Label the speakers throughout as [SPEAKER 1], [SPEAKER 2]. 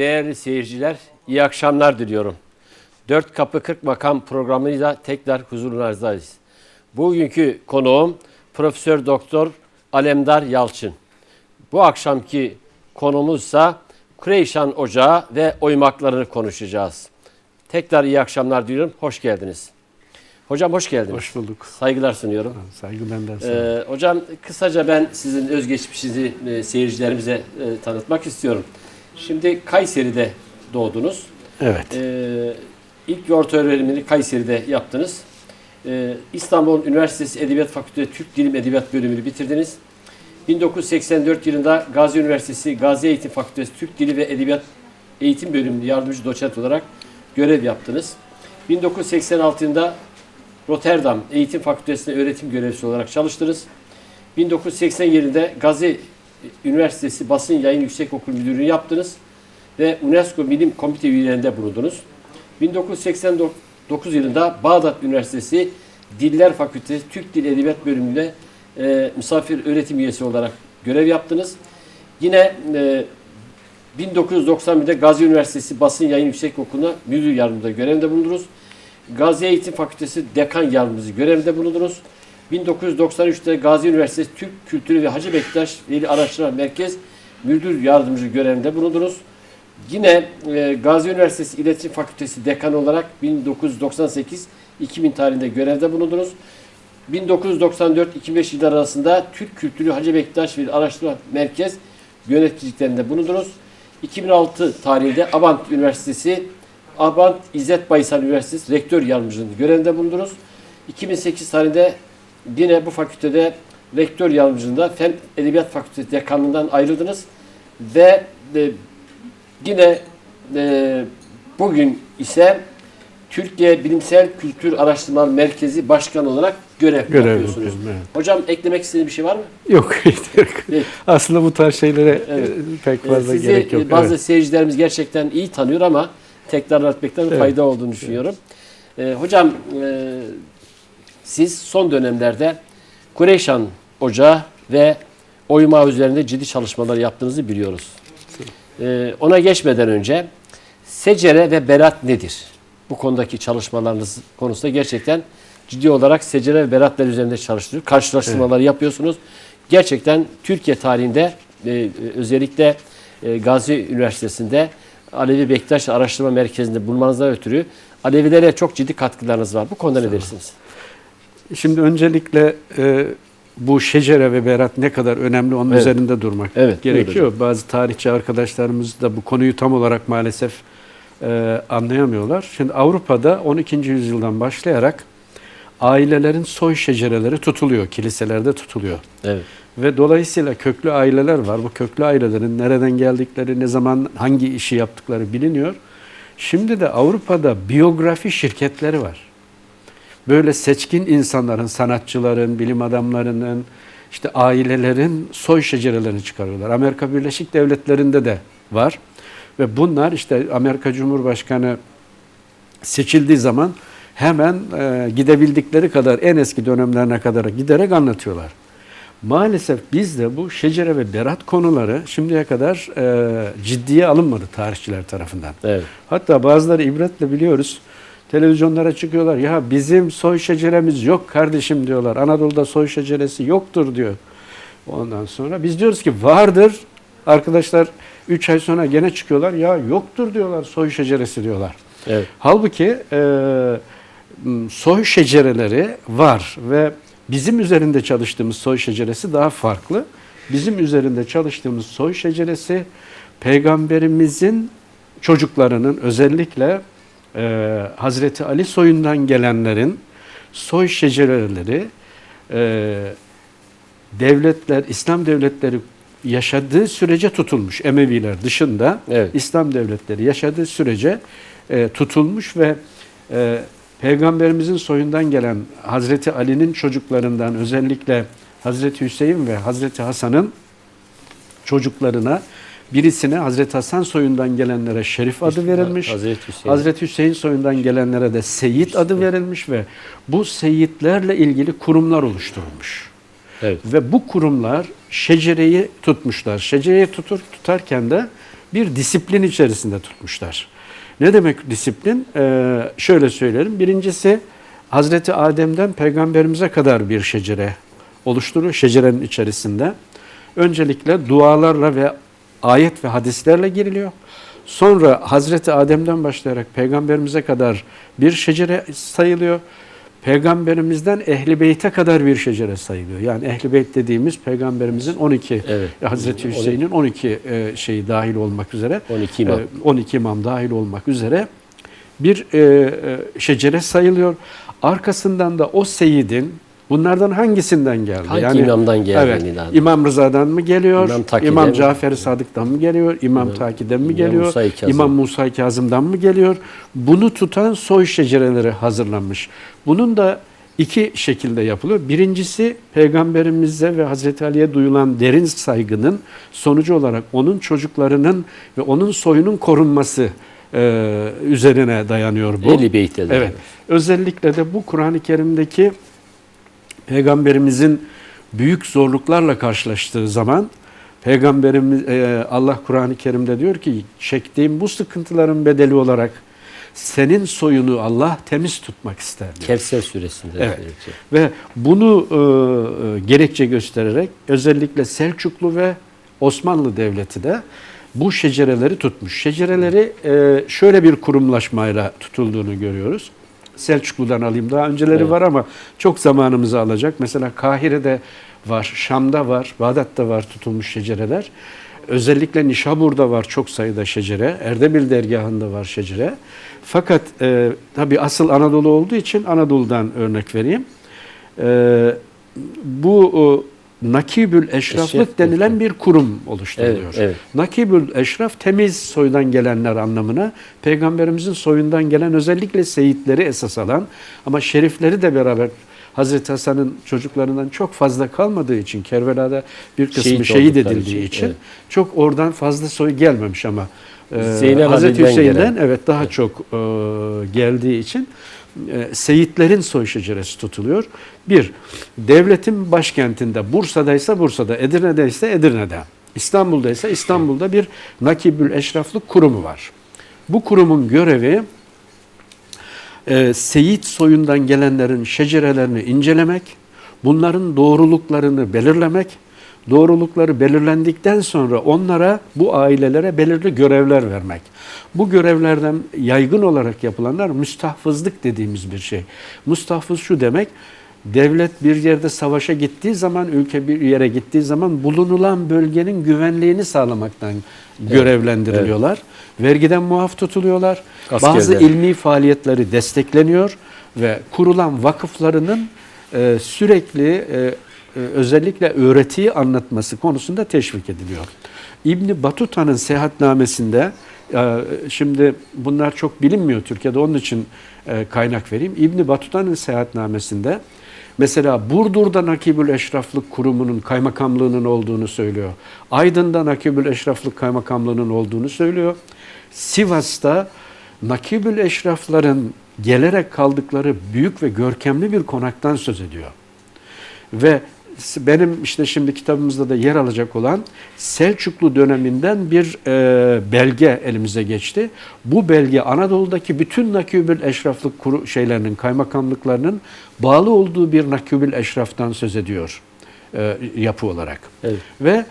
[SPEAKER 1] Değerli seyirciler, iyi akşamlar diliyorum. Dört Kapı 40 Makam programıyla tekrar huzurlarınızdayız. Bugünkü konuğum Profesör Doktor Alemdar Yalçın. Bu akşamki konumuzsa Kureyşan Ocağı ve oymaklarını konuşacağız. Tekrar iyi akşamlar diliyorum, hoş geldiniz. Hocam hoş geldiniz.
[SPEAKER 2] Hoş bulduk.
[SPEAKER 1] Saygılar sunuyorum.
[SPEAKER 2] Saygı benden sana.
[SPEAKER 1] Hocam kısaca ben sizin özgeçmişinizi seyircilerimize tanıtmak istiyorum. Şimdi Kayseri'de doğdunuz.
[SPEAKER 2] Evet.
[SPEAKER 1] İlk orta öğrenimini Kayseri'de yaptınız. İstanbul Üniversitesi Edebiyat Fakültesi Türk Dili Edebiyat bölümünü bitirdiniz. 1984 yılında Gazi Üniversitesi Gazi Eğitim Fakültesi Türk Dili ve Edebiyat Eğitim Bölümünde yardımcı doçent olarak görev yaptınız. 1986 yılında Rotterdam Eğitim Fakültesi'nde öğretim görevlisi olarak çalıştınız. 1987'de Gazi Üniversitesi Basın Yayın Yüksekokulu Müdürlüğü yaptınız ve UNESCO Bilim Komite üyelerinde bulundunuz. 1989 yılında Bağdat Üniversitesi Diller Fakültesi Türk Dil Edebiyat Bölümünde misafir öğretim üyesi olarak görev yaptınız. Yine 1991'de Gazi Üniversitesi Basın Yayın Yüksekokulu'na müdür yardımcısı görevinde bulundunuz. Gazi Eğitim Fakültesi Dekan Yardımcısı görevinde bulundunuz. 1993'te Gazi Üniversitesi Türk Kültürü ve Hacı Bektaş Veli Araştırma Merkez Müdür Yardımcısı görevinde bulundunuz. Yine Gazi Üniversitesi İletişim Fakültesi Dekanı olarak 1998-2000 tarihinde görevde bulundunuz. 1994-2005 yılları arasında Türk Kültürü Hacı Bektaş Veli Araştırma Merkez yöneticiliklerinde bulundunuz. 2006 tarihinde Abant Üniversitesi Abant İzzet Baysal Üniversitesi Rektör Yardımcılığı görevinde bulundunuz. 2008 tarihinde yine bu fakültede Rektör Yardımcılığında Fen Edebiyat Fakültesi Dekanlığından ayrıldınız ve yine bugün ise Türkiye Bilimsel Kültür Araştırmalar Merkezi Başkanı olarak görev yapıyorsunuz. Evet. Hocam eklemek istediğiniz bir şey var mı?
[SPEAKER 2] Yok. Aslında bu tarz şeylere pek fazla gerek yok.
[SPEAKER 1] Bazı seyircilerimiz gerçekten iyi tanıyor ama tekrar etmekten fayda olduğunu düşünüyorum. Hocam siz son dönemlerde Kureyşan Ocağı ve oyma üzerinde ciddi çalışmalar yaptığınızı biliyoruz. Ona geçmeden önce secere ve berat nedir? Bu konudaki çalışmalarınız konusunda gerçekten ciddi olarak secere ve beratlar üzerinde çalıştırıyor. Karşılaştırmalar yapıyorsunuz. Gerçekten Türkiye tarihinde özellikle Gazi Üniversitesi'nde Alevi Bektaş Araştırma Merkezi'nde bulunmanızdan ötürü Alevilere çok ciddi katkılarınız var. Bu konuda ne dersiniz?
[SPEAKER 2] Şimdi öncelikle bu şecere ve berat ne kadar önemli onun üzerinde durmak gerekiyor. Bazı tarihçi arkadaşlarımız da bu konuyu tam olarak maalesef anlayamıyorlar. Şimdi Avrupa'da 12. yüzyıldan başlayarak ailelerin soy şecereleri tutuluyor. Kiliselerde tutuluyor. Evet. Ve dolayısıyla köklü aileler var. Bu köklü ailelerin nereden geldikleri, ne zaman hangi işi yaptıkları biliniyor. Şimdi de Avrupa'da biyografi şirketleri var. Böyle seçkin insanların, sanatçıların, bilim adamlarının, işte ailelerin soy şecerelerini çıkarıyorlar. Amerika Birleşik Devletleri'nde de var. Ve bunlar işte Amerika Cumhurbaşkanı seçildiği zaman hemen gidebildikleri kadar en eski dönemlerine kadar giderek anlatıyorlar. Maalesef bizde bu şecere ve berat konuları şimdiye kadar ciddiye alınmadı tarihçiler tarafından. Evet. Hatta bazıları ibretle biliyoruz. Televizyonlara çıkıyorlar. Ya bizim soy şeceremiz yok kardeşim diyorlar. Anadolu'da soy şeceresi yoktur diyor. Ondan sonra biz diyoruz ki vardır. Arkadaşlar 3 ay sonra gene çıkıyorlar. Ya yoktur diyorlar soy şeceresi diyorlar. Evet. Halbuki soy şecereleri var ve bizim üzerinde çalıştığımız soy şeceresi daha farklı. Bizim üzerinde çalıştığımız soy şeceresi Peygamberimizin çocuklarının özellikle Hazreti Ali soyundan gelenlerin soy şecereleri devletler, İslam devletleri yaşadığı sürece tutulmuş. Emeviler dışında İslam devletleri yaşadığı sürece tutulmuş ve Peygamberimizin soyundan gelen Hazreti Ali'nin çocuklarından özellikle Hazreti Hüseyin ve Hazreti Hasan'ın çocuklarına birisine Hazreti Hasan soyundan gelenlere Şerif adı verilmiş. Hazreti Hüseyin soyundan gelenlere de Seyyid adı verilmiş ve bu Seyyidlerle ilgili kurumlar oluşturulmuş. Evet. Ve bu kurumlar şecereyi tutmuşlar. Şecereyi tutarken de bir disiplin içerisinde tutmuşlar. Ne demek disiplin? Şöyle söylerim. Birincisi Hazreti Adem'den Peygamberimize kadar bir şecere oluşturuyor. Şecerenin içerisinde. Öncelikle dualarla ve ayet ve hadislerle giriliyor. Sonra Hazreti Adem'den başlayarak Peygamberimize kadar bir şecere sayılıyor. Peygamberimizden Ehl-i Beyt'e kadar bir şecere sayılıyor. Yani Ehl-i Beyt dediğimiz Peygamberimizin 12, Hazreti Hüseyin'in 12 şeyi dahil olmak üzere, 12 imam dahil olmak üzere bir şecere sayılıyor. Arkasından da o seyyidin bunlardan hangisinden geldi?
[SPEAKER 1] Hangi imamdan geldi?
[SPEAKER 2] Evet, İmam Rıza'dan mı geliyor? İmam Cafer-i Sadık'tan mı geliyor? İmam Taki'den mi geliyor? İmam Musa-i Kazım'dan mı geliyor? Bunu tutan soy şecereleri hazırlanmış. Bunun da iki şekilde yapılıyor. Birincisi Peygamberimize ve Hazreti Ali'ye duyulan derin saygının sonucu olarak onun çocuklarının ve onun soyunun korunması üzerine dayanıyor bu.
[SPEAKER 1] Ehl-i Beyt'te.
[SPEAKER 2] Evet. Özellikle de bu Kur'an-ı Kerim'deki Peygamberimizin büyük zorluklarla karşılaştığı zaman Peygamberimiz Allah Kur'an-ı Kerim'de diyor ki çektiğim bu sıkıntıların bedeli olarak senin soyunu Allah temiz tutmak ister diyor.
[SPEAKER 1] Kevser suresinde.
[SPEAKER 2] Evet. Ve bunu gerekçe göstererek özellikle Selçuklu ve Osmanlı Devleti de bu şecereleri tutmuş. Şecereleri şöyle bir kurumlaşmayla tutulduğunu görüyoruz. Selçuklu'dan alayım. Daha önceleri var ama çok zamanımızı alacak. Mesela Kahire'de var, Şam'da var, Bağdat'ta var tutulmuş şecereler. Özellikle Nişabur'da var çok sayıda şecere. Erdebil dergahında var şecere. Fakat tabii asıl Anadolu olduğu için Anadolu'dan örnek vereyim. Bu Nakibül Eşraflık denilen bir kurum oluşturuluyor.
[SPEAKER 1] Evet.
[SPEAKER 2] Nakibül Eşraf temiz soydan gelenler anlamına, Peygamberimizin soyundan gelen özellikle seyitleri esas alan ama şerifleri de beraber Hazreti Hasan'ın çocuklarından çok fazla kalmadığı için, Kerbela'da bir kısmı şehit edildiği için çok oradan fazla soy gelmemiş ama Hazreti Hüseyin'den daha çok geldiği için seyitlerin soy şeceresi tutuluyor. Bir, devletin başkentinde, Bursa'daysa Bursa'da, Edirne'deyse Edirne'de, İstanbul'daysa İstanbul'da bir Nakibül Eşraflık kurumu var. Bu kurumun görevi seyit soyundan gelenlerin şecerelerini incelemek, bunların doğruluklarını belirlemek, doğrulukları belirlendikten sonra onlara, bu ailelere belirli görevler vermek. Bu görevlerden yaygın olarak yapılanlar müstahfızlık dediğimiz bir şey. Müstahfız şu demek, devlet bir yerde savaşa gittiği zaman, ülke bir yere gittiği zaman bulunulan bölgenin güvenliğini sağlamaktan görevlendiriliyorlar. Vergiden muaf tutuluyorlar. Bazı ilmi faaliyetleri destekleniyor ve kurulan vakıflarının sürekli özellikle öğretiyi anlatması konusunda teşvik ediliyor. İbn Batuta'nın seyahatnamesinde, şimdi bunlar çok bilinmiyor Türkiye'de, onun için kaynak vereyim. İbn Batuta'nın seyahatnamesinde mesela Burdur'da Nakibül Eşraflık Kurumu'nun kaymakamlığının olduğunu söylüyor. Aydın'da Nakibül Eşraflık Kaymakamlığının olduğunu söylüyor. Sivas'ta Nakibül Eşrafların gelerek kaldıkları büyük ve görkemli bir konaktan söz ediyor. Ve benim işte şimdi kitabımızda da yer alacak olan Selçuklu döneminden bir belge elimize geçti. Bu belge Anadolu'daki bütün Nakibül Eşraflık şeylerinin, kaymakamlıklarının bağlı olduğu bir Nakibül Eşraf'tan söz ediyor yapı olarak. Evet. Ve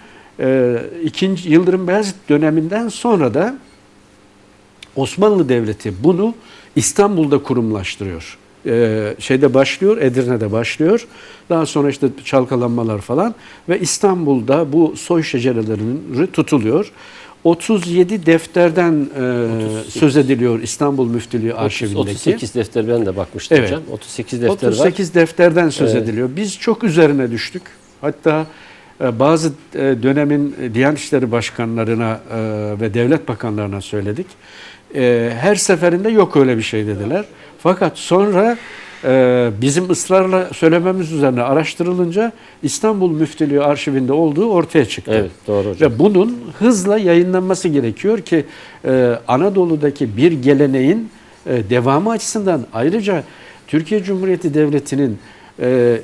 [SPEAKER 2] 2. Yıldırım Beyazıt döneminden sonra da Osmanlı Devleti bunu İstanbul'da kurumlaştırıyor. Şeyde başlıyor, Edirne'de başlıyor. Daha sonra işte çalkalanmalar falan ve İstanbul'da bu soy şecereleri tutuluyor. 37 defterden söz ediliyor İstanbul Müftülüğü arşivindeki.
[SPEAKER 1] 38 defter, ben de bakmıştım hocam. 38 defter
[SPEAKER 2] 38 defterden söz ediliyor. Biz çok üzerine düştük. Hatta bazı dönemin Diyanet İşleri Başkanlarına ve devlet bakanlarına söyledik. Her seferinde yok öyle bir şey dediler. Fakat sonra bizim ısrarla söylememiz üzerine araştırılınca İstanbul Müftülüğü arşivinde olduğu ortaya çıktı.
[SPEAKER 1] Evet, doğru hocam.
[SPEAKER 2] Ve bunun hızla yayınlanması gerekiyor ki Anadolu'daki bir geleneğin devamı açısından, ayrıca Türkiye Cumhuriyeti Devleti'nin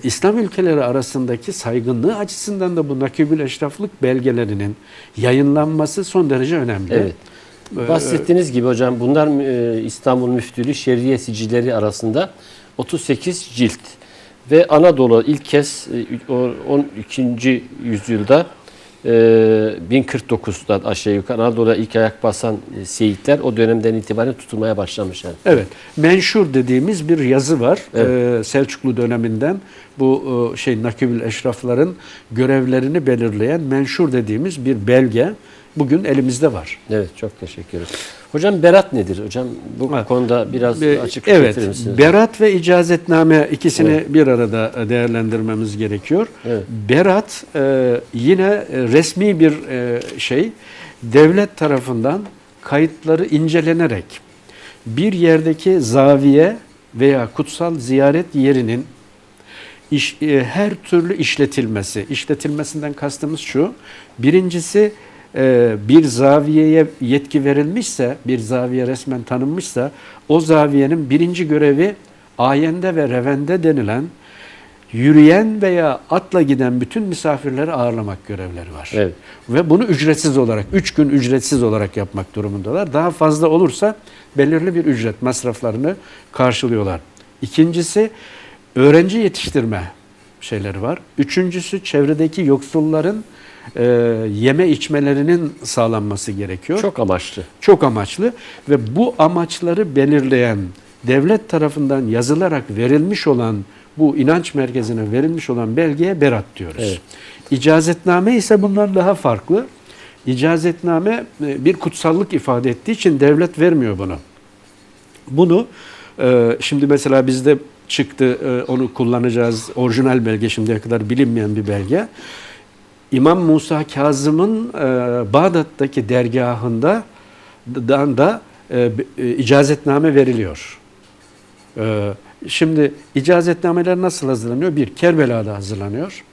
[SPEAKER 2] İslam ülkeleri arasındaki saygınlığı açısından da bu Nakibül Eşraflık belgelerinin yayınlanması son derece önemli.
[SPEAKER 1] Evet. Bahsettiğiniz gibi hocam bunlar İstanbul Müftülüğü Şerriye Sicilleri arasında 38 cilt ve Anadolu ilk kez 12. yüzyılda 1049'dan aşağı yukarı Anadolu'ya ilk ayak basan seyitler o dönemden itibaren tutulmaya başlamışlar.
[SPEAKER 2] Evet. Menşur dediğimiz bir yazı var.
[SPEAKER 1] Evet.
[SPEAKER 2] Selçuklu döneminden bu Nakibül Eşrafların görevlerini belirleyen menşur dediğimiz bir belge bugün elimizde var.
[SPEAKER 1] Evet, çok teşekkür ederim. Hocam berat nedir? Hocam bu konuda biraz açık getirir misiniz?
[SPEAKER 2] Evet. Berat ve icazetname ikisini bir arada değerlendirmemiz gerekiyor.
[SPEAKER 1] Evet.
[SPEAKER 2] Berat yine resmi bir devlet tarafından kayıtları incelenerek bir yerdeki zaviye veya kutsal ziyaret yerinin her türlü işletilmesinden kastımız şu. Birincisi bir zaviyeye yetki verilmişse, bir zaviye resmen tanınmışsa o zaviyenin birinci görevi ayende ve revende denilen yürüyen veya atla giden bütün misafirleri ağırlamak görevleri var.
[SPEAKER 1] Evet.
[SPEAKER 2] Ve bunu ücretsiz olarak, 3 gün ücretsiz olarak yapmak durumundalar. Daha fazla olursa belirli bir ücret masraflarını karşılıyorlar. İkincisi öğrenci yetiştirme şeyleri var. Üçüncüsü çevredeki yoksulların yeme içmelerinin sağlanması gerekiyor.
[SPEAKER 1] Çok amaçlı.
[SPEAKER 2] Çok amaçlı ve bu amaçları belirleyen devlet tarafından yazılarak verilmiş olan bu inanç merkezine verilmiş olan belgeye berat diyoruz.
[SPEAKER 1] Evet.
[SPEAKER 2] İcazetname ise bundan daha farklı. İcazetname bir kutsallık ifade ettiği için devlet vermiyor bunu. Bunu şimdi mesela bizde çıktı, onu kullanacağız. Orijinal belge, şimdiye kadar bilinmeyen bir belge. İmam Musa Kazım'ın Bağdat'taki dergahında da icazetname veriliyor. Şimdi icazetnameler nasıl hazırlanıyor? Bir, Kerbela'da hazırlanıyor.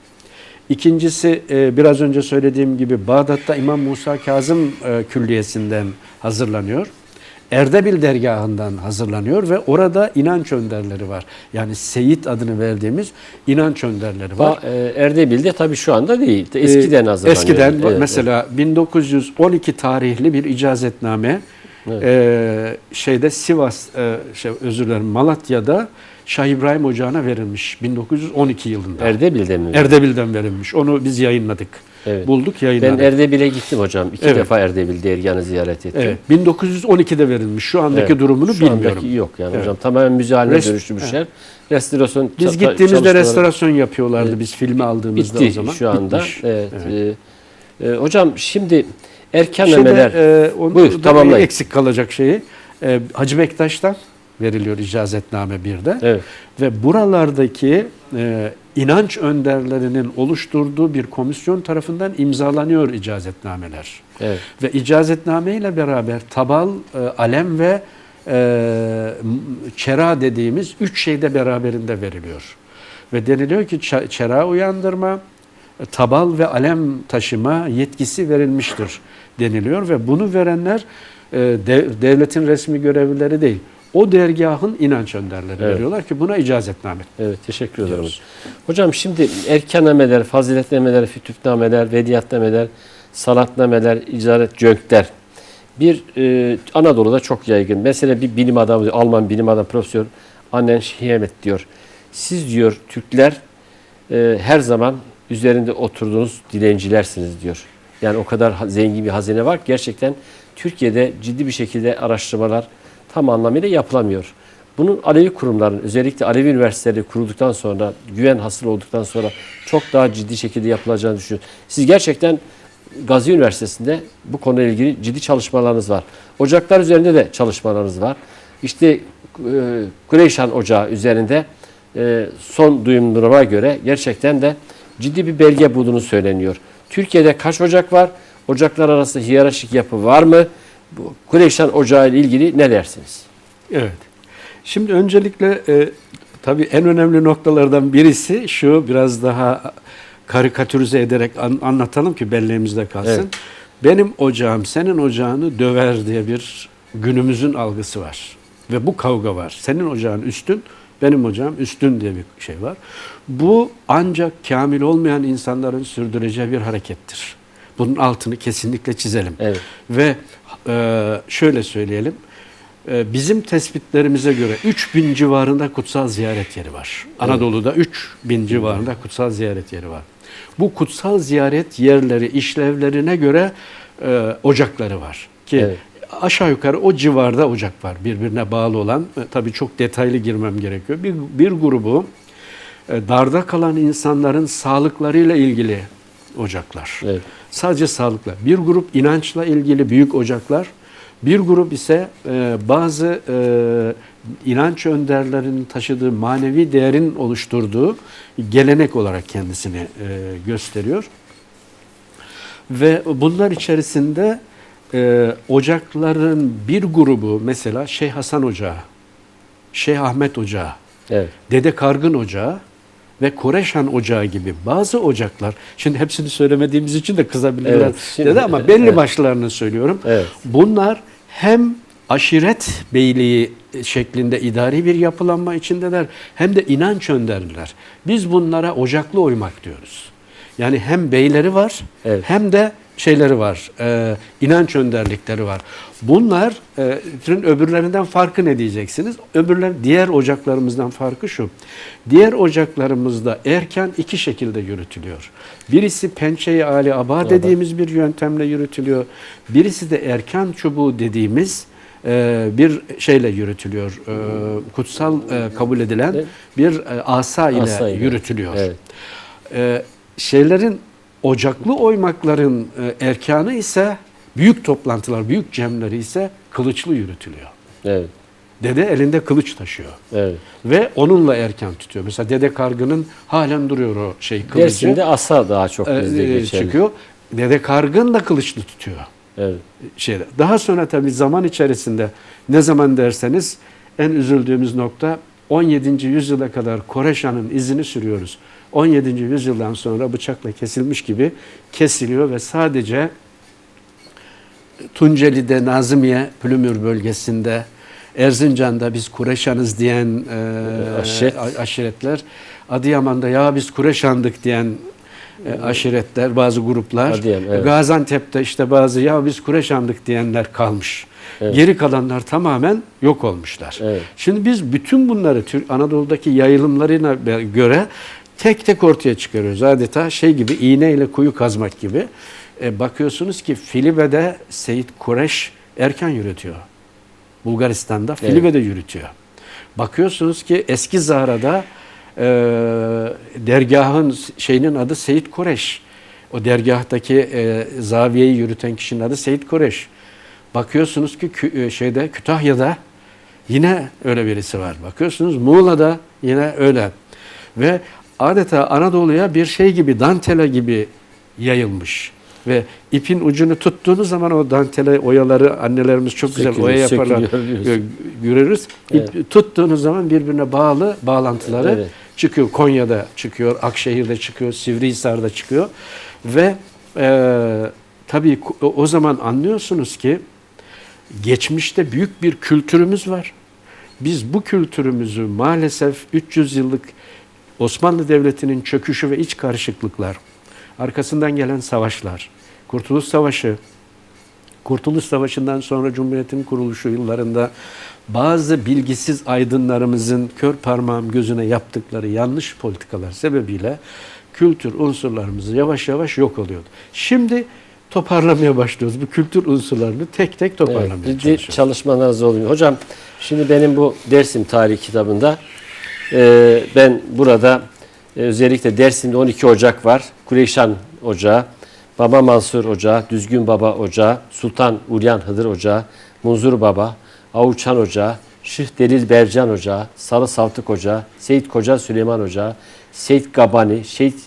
[SPEAKER 2] İkincisi biraz önce söylediğim gibi Bağdat'ta İmam Musa Kazım Külliyesi'nden hazırlanıyor. Erdebil dergahından hazırlanıyor ve orada inanç önderleri var. Yani Seyit adını verdiğimiz inanç önderleri var.
[SPEAKER 1] Erdebil'de tabii şu anda değil. Eskiden hazırlanıyor.
[SPEAKER 2] Eskiden mesela 1912 tarihli bir icazetname Sivas, Malatya'da Şah İbrahim Ocağı'na verilmiş 1912 yılında.
[SPEAKER 1] Erdebil'den mi?
[SPEAKER 2] Erdebil'den verilmiş. Onu biz yayınladık.
[SPEAKER 1] Evet.
[SPEAKER 2] Bulduk, yayınladık.
[SPEAKER 1] Ben Erdebil'e gittim hocam. İki defa Erdebil dergahını ziyaret ettim.
[SPEAKER 2] Evet. 1912'de verilmiş. Şu andaki durumunu
[SPEAKER 1] şu
[SPEAKER 2] bilmiyorum.
[SPEAKER 1] Andaki yok yani hocam. Tamamen müze haline dönüştürmüşler. Restorasyon
[SPEAKER 2] biz gittiğimizde restorasyon yapıyorlardı. Biz filmi aldığımızda
[SPEAKER 1] bitti
[SPEAKER 2] o zaman.
[SPEAKER 1] şu anda.
[SPEAKER 2] Bitmiş.
[SPEAKER 1] Evet. Hocam şimdi erkenlemeler.
[SPEAKER 2] Buyur, tamamlayın. Eksik kalacak şeyi. Hacı Bektaş'tan veriliyor icazetname bir de.
[SPEAKER 1] Evet.
[SPEAKER 2] Ve buralardaki inanç önderlerinin oluşturduğu bir komisyon tarafından imzalanıyor icazetnameler.
[SPEAKER 1] Evet.
[SPEAKER 2] Ve icazetname ile beraber tabal, alem ve çera dediğimiz 3 şey de beraberinde veriliyor. Ve deniliyor ki çera uyandırma, tabal ve alem taşıma yetkisi verilmiştir deniliyor ve bunu verenler devletin resmi görevlileri değil. O dergahın inanç önderleri veriyorlar ki buna icazetname.
[SPEAKER 1] Evet, teşekkür ederim. Hocam şimdi erkennameler, faziletnameler, fütüfnameler, vediyatnameler, salatnameler, icaret cönkler bir Anadolu'da çok yaygın. Mesela bir bilim adamı, Alman bilim adamı Profesör Annen Schiemet diyor. Siz diyor Türkler her zaman üzerinde oturduğunuz dilencilersiniz diyor. Yani o kadar zengin bir hazine var. Gerçekten Türkiye'de ciddi bir şekilde araştırmalar tam anlamıyla yapılamıyor. Bunun Alevi kurumların, özellikle Alevi üniversiteleri kurulduktan sonra, güven hasıl olduktan sonra çok daha ciddi şekilde yapılacağını düşünüyorum. Siz gerçekten Gazi Üniversitesi'nde bu konuyla ilgili ciddi çalışmalarınız var. Ocaklar üzerinde de çalışmalarınız var. İşte Kureyşan Ocağı üzerinde son duyumlarıma göre gerçekten de ciddi bir belge bulduğunu söyleniyor. Türkiye'de kaç ocak var? Ocaklar arasında hiyerarşik yapı var mı? Bu Kureyşan Ocağı ile ilgili ne dersiniz?
[SPEAKER 2] Evet. Şimdi öncelikle tabii en önemli noktalardan birisi şu, biraz daha karikatürize ederek anlatalım ki belleğimizde kalsın. Evet. Benim ocağım senin ocağını döver diye bir günümüzün algısı var. Ve bu kavga var. Senin ocağın üstün, benim hocam üstün diye bir şey var. Bu ancak kamil olmayan insanların sürdüreceği bir harekettir. Bunun altını kesinlikle çizelim.
[SPEAKER 1] Evet.
[SPEAKER 2] Ve şöyle söyleyelim. Bizim tespitlerimize göre 3000 civarında kutsal ziyaret yeri var. Evet. Anadolu'da 3000 civarında kutsal ziyaret yeri var. Bu kutsal ziyaret yerleri işlevlerine göre ocakları var. Ki evet, aşağı yukarı o civarda ocak var birbirine bağlı olan. Tabii çok detaylı girmem gerekiyor. Bir grubu darda kalan insanların sağlıklarıyla ilgili ocaklar. Evet. Sadece sağlıkla. Bir grup inançla ilgili büyük ocaklar. Bir grup ise bazı inanç önderlerinin taşıdığı manevi değerin oluşturduğu gelenek olarak kendisini gösteriyor. Ve bunlar içerisinde ocakların bir grubu mesela Şeyh Hasan Ocağı, Şeyh Ahmet Ocağı, evet, Dede Kargın Ocağı ve Koreşan Ocağı gibi bazı ocaklar, şimdi hepsini söylemediğimiz için de kızabilirler, evet, dedi ama belli, evet, başlarını söylüyorum. Evet. Bunlar hem aşiret beyliği şeklinde idari bir yapılanma içindeler hem de inanç önderler. Biz bunlara ocaklı oymak diyoruz. Yani hem beyleri var, evet, hem de şeyleri var, inanç önderlikleri var. Bunlar öbürlerinden farkı ne diyeceksiniz? Diğer ocaklarımızdan farkı şu. Diğer ocaklarımızda erken iki şekilde yürütülüyor. Birisi pençe-i âli aba dediğimiz bir yöntemle yürütülüyor. Birisi de erkan çubuğu dediğimiz bir şeyle yürütülüyor. Kutsal kabul edilen bir asa ile yürütülüyor. Evet. Şeylerin, ocaklı oymakların erkanı ise büyük toplantılar, büyük cemleri ise kılıçlı yürütülüyor. Evet. Dede elinde kılıç taşıyor. Evet. Ve onunla erkan tutuyor. Mesela Dede Kargın'ın halen duruyor o şey kılıcı.
[SPEAKER 1] Dersim'de asa daha çok bizde geçerli.
[SPEAKER 2] Çıkıyor. Dede Kargın da kılıçlı tutuyor. Evet. Daha sonra tabii zaman içerisinde ne zaman derseniz en üzüldüğümüz nokta 17. yüzyıla kadar Koreşan'ın izini sürüyoruz. 17. yüzyıldan sonra bıçakla kesilmiş gibi kesiliyor ve sadece Tunceli'de, Nazımiye, Plümür bölgesinde, Erzincan'da biz Kureşanız diyen aşiretler, Adıyaman'da ya biz Kureşandık diyen aşiretler, bazı gruplar, Adıyaman, evet, Gaziantep'te işte bazı ya biz Kureşandık diyenler kalmış. Evet. Geri kalanlar tamamen yok olmuşlar. Evet. Şimdi biz bütün bunları Anadolu'daki yayılımlarına göre tek tek ortaya çıkarıyoruz. Adeta şey gibi, iğneyle kuyu kazmak gibi. Bakıyorsunuz ki Filibe'de Seyit Kureş erken yürütüyor. Bulgaristan'da Filibe'de, evet, yürütüyor. Bakıyorsunuz ki Eski Zahra'da dergahın şeyinin adı Seyit Kureş. O dergahtaki zaviyeyi yürüten kişinin adı Seyit Kureş. Bakıyorsunuz ki Kütahya'da yine öyle birisi var. Bakıyorsunuz Muğla'da yine öyle. Ve adeta Anadolu'ya bir şey gibi, dantele gibi yayılmış. Ve ipin ucunu tuttuğunuz zaman o dantele oyaları annelerimiz çok güzel oya yaparlar. Görürüz. Evet. Tuttuğunuz zaman birbirine bağlı bağlantıları, evet, çıkıyor. Konya'da çıkıyor, Akşehir'de çıkıyor, Sivrihisar'da çıkıyor. Ve tabii o zaman anlıyorsunuz ki geçmişte büyük bir kültürümüz var. Biz bu kültürümüzü maalesef 300 yıllık Osmanlı Devleti'nin çöküşü ve iç karışıklıklar, arkasından gelen savaşlar, Kurtuluş Savaşı, Kurtuluş Savaşı'ndan sonra Cumhuriyet'in kuruluşu yıllarında bazı bilgisiz aydınlarımızın kör parmağım gözüne yaptıkları yanlış politikalar sebebiyle kültür unsurlarımız yavaş yavaş yok oluyordu. Şimdi toparlamaya başlıyoruz. Bu kültür unsurlarını tek tek toparlamaya çalışıyoruz.
[SPEAKER 1] Çalışmalarınız oluyor. Hocam şimdi benim bu Dersim Tarihi kitabında ben burada özellikle Dersim'de 12 ocak var. Kureyşan Ocağı, Baba Mansur Ocağı, Düzgün Baba Ocağı, Sultan Uryan Hıdır Ocağı, Munzur Baba, Avuçan Ocağı, Şıh Delil Bercan Ocağı, Salı Saltık Ocağı, Seyit Koca Süleyman Ocağı, Seyit Gabani, Şehit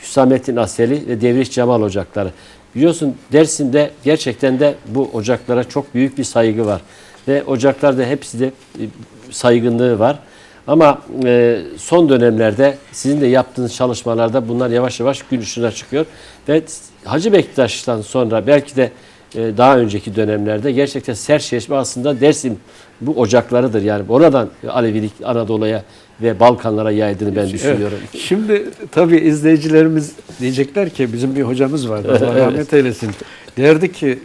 [SPEAKER 1] Hüsamettin Aseli ve Devriş Cemal Ocakları. Biliyorsun Dersim'de gerçekten de bu ocaklara çok büyük bir saygı var. Ve ocaklarda hepsi de saygınlığı var. Ama son dönemlerde sizin de yaptığınız çalışmalarda bunlar yavaş yavaş gün ışığına çıkıyor. Ve Hacı Bektaş'tan sonra belki de daha önceki dönemlerde gerçekten Serçeşme aslında Dersim bu ocaklarıdır. Yani oradan Alevilik Anadolu'ya ve Balkanlara yaydığını ben düşünüyorum.
[SPEAKER 2] Evet. Şimdi tabii izleyicilerimiz diyecekler ki bizim bir hocamız vardı. Allah rahmet eylesin. Derdi ki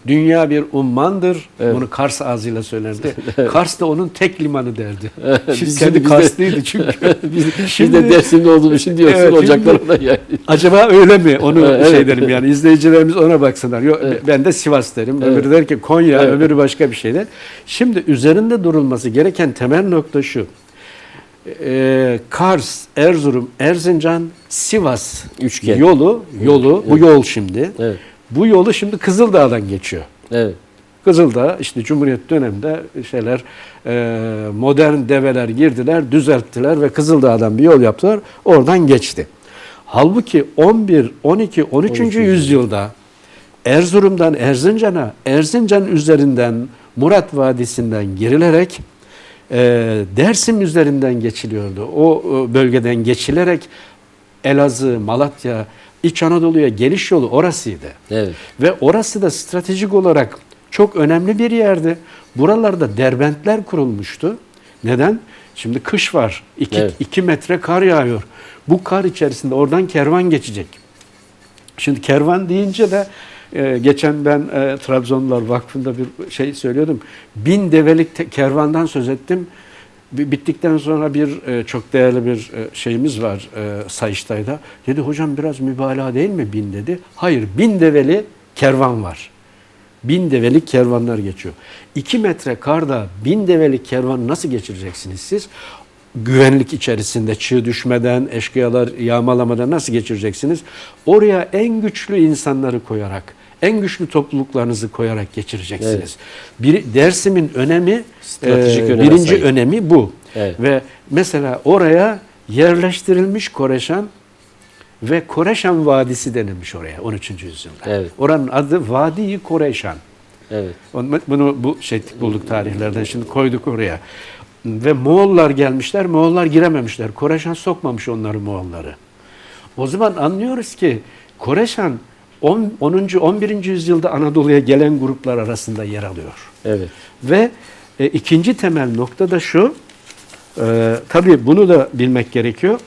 [SPEAKER 2] dünya bir ummandır. Evet. Bunu Kars ağzıyla söylerdi. Kars da onun tek limanı derdi. Şimdi kendi Karslıydı çünkü.
[SPEAKER 1] Biz de Dersim'de olduğunu için diyorsun, evet, ocaklarına yani.
[SPEAKER 2] Acaba öyle mi? Onu derim yani, izleyicilerimiz ona baksınlar. Yok, evet. Ben de Sivas derim. Evet. Öbürü der ki Konya, evet. Öbürü başka bir şey der. Şimdi üzerinde durulması gereken temel nokta şu. Kars, Erzurum, Erzincan, Sivas
[SPEAKER 1] üçgen
[SPEAKER 2] yolu
[SPEAKER 1] evet.
[SPEAKER 2] Bu yol şimdi.
[SPEAKER 1] Evet.
[SPEAKER 2] Bu yolu şimdi Kızıldağ'dan geçiyor.
[SPEAKER 1] Evet.
[SPEAKER 2] Kızıldağ işte Cumhuriyet döneminde modern develer girdiler, düzelttiler ve Kızıldağ'dan bir yol yaptılar. Oradan geçti. Halbuki 11, 12, 13. yüzyılda Erzurum'dan Erzincan'a, Erzincan üzerinden Murat Vadisi'nden girilerek Dersim üzerinden geçiliyordu. O bölgeden geçilerek Elazığ, Malatya, İç Anadolu'ya geliş yolu orasıydı. Evet. Ve orası da stratejik olarak çok önemli bir yerdi. Buralarda derbentler kurulmuştu. Neden? Şimdi kış var. 2 metre kar yağıyor. Bu kar içerisinde oradan kervan geçecek. Şimdi kervan deyince de geçen ben Trabzonlular Vakfı'nda bir şey söylüyordum. 1000 develik kervandan söz ettim. Bittikten sonra bir çok değerli bir şeyimiz var Sayıştay'da. Dedi hocam biraz mübalağa değil mi 1000 dedi. Hayır, 1000 develi kervan var. 1000 develik kervanlar geçiyor. 2 metre karda 1000 develik kervanı nasıl geçireceksiniz siz? Güvenlik içerisinde çığ düşmeden, eşkıyalar yağmalamadan nasıl geçireceksiniz? Oraya en güçlü insanları koyarak, en güçlü topluluklarınızı koyarak geçireceksiniz. Evet. Dersim'in önemi, birinci önemi bu. Evet. Ve mesela oraya yerleştirilmiş Koreşan ve Koreşan Vadisi denilmiş oraya 13. yüzyılda. Evet. Oranın adı Vadi-i Koreşan. Evet. Bu bulduk tarihlerden, şimdi koyduk oraya. Ve Moğollar gelmişler, Moğollar girememişler. Koreşan sokmamış onları, Moğolları. O zaman anlıyoruz ki Koreşan 10. 11. yüzyılda Anadolu'ya gelen gruplar arasında yer alıyor. Evet. Ve ikinci temel nokta da şu, tabii bunu da bilmek gerekiyor.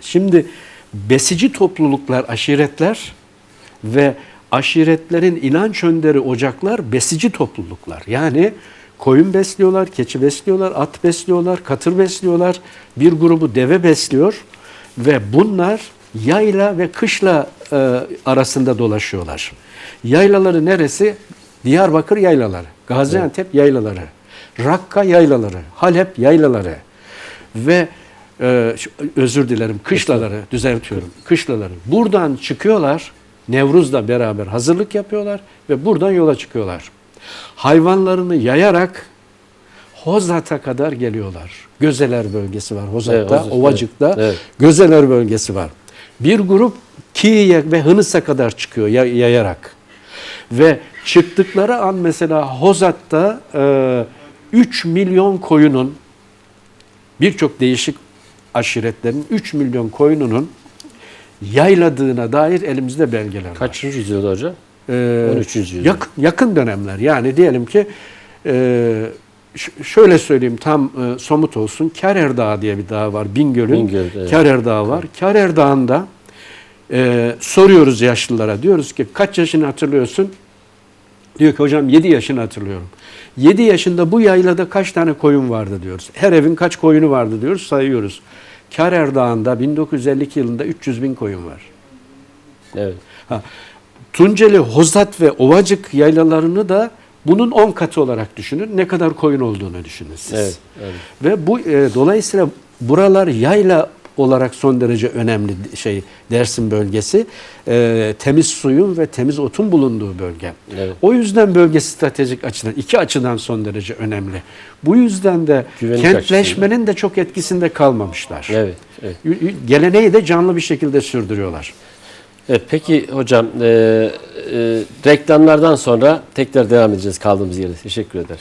[SPEAKER 2] Şimdi besici topluluklar, aşiretler ve aşiretlerin inanç önderi ocaklar besici topluluklar. Yani koyun besliyorlar, keçi besliyorlar, at besliyorlar, katır besliyorlar, bir grubu deve besliyor ve bunlar yayla ve kışla arasında dolaşıyorlar. Yaylaları neresi? Diyarbakır yaylaları, Gaziantep yaylaları, Rakka yaylaları, Halep yaylaları ve özür dilerim kışlaları, düzeltiyorum, kışlaları. Buradan çıkıyorlar, Nevruz'la beraber hazırlık yapıyorlar ve buradan yola çıkıyorlar. Hayvanlarını yayarak Hozat'a kadar geliyorlar. Gözeler bölgesi var Hozat'ta, evet, Ovacık'ta evet. Gözeler bölgesi var. Bir grup Kiye'ye ve Hınıs'a kadar çıkıyor yayarak. Ve çıktıkları an mesela Hozat'ta 3 milyon koyunun, birçok değişik aşiretlerin 3 milyon koyununun yayladığına dair elimizde belgeler var.
[SPEAKER 1] Kaçıncı yüzyılda hocam? 13. yüzyılda.
[SPEAKER 2] Yakın dönemler. Yani diyelim ki şöyle söyleyeyim, tam somut olsun. Kârer Dağı diye bir dağ var. Bingöl'ün evet. Kârer Dağı var. Kârer Dağı'nda soruyoruz yaşlılara. Diyoruz ki kaç yaşını hatırlıyorsun? Diyor ki hocam 7 yaşını hatırlıyorum. 7 yaşında bu yaylada kaç tane koyun vardı diyoruz. Her evin kaç koyunu vardı diyoruz, sayıyoruz. Kârer Dağı'nda 1952 yılında 300 bin koyun var. Evet. Tunceli, Hozat ve Ovacık yaylalarını da bunun 10 katı olarak düşünün. Ne kadar koyun olduğunu düşünün siz. Evet, evet. Ve bu dolayısıyla buralar yayla olarak son derece önemli Dersim bölgesi. Temiz suyun ve temiz otun bulunduğu bölge. Evet. O yüzden bölge stratejik açıdan, iki açıdan son derece önemli. Bu yüzden de güvenlik kentleşmenin açısından de çok etkisinde kalmamışlar. Evet, evet. Geleneği de canlı bir şekilde sürdürüyorlar.
[SPEAKER 1] Evet, peki hocam reklamlardan sonra tekrar devam edeceğiz kaldığımız yerde. Teşekkür ederim.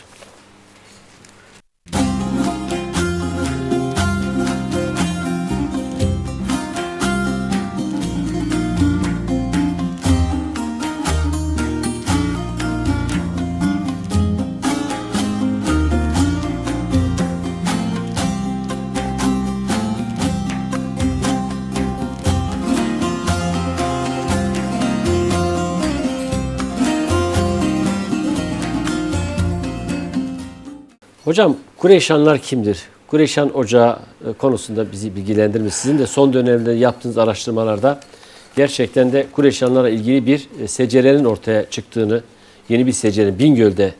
[SPEAKER 1] Hocam Kureyşanlar kimdir? Kureyşan Ocağı konusunda bizi bilgilendirir misiniz? Sizin de son dönemde yaptığınız araştırmalarda gerçekten de Kureyşanlarla ilgili bir secerenin ortaya çıktığını, yeni bir secerenin, Bingöl'de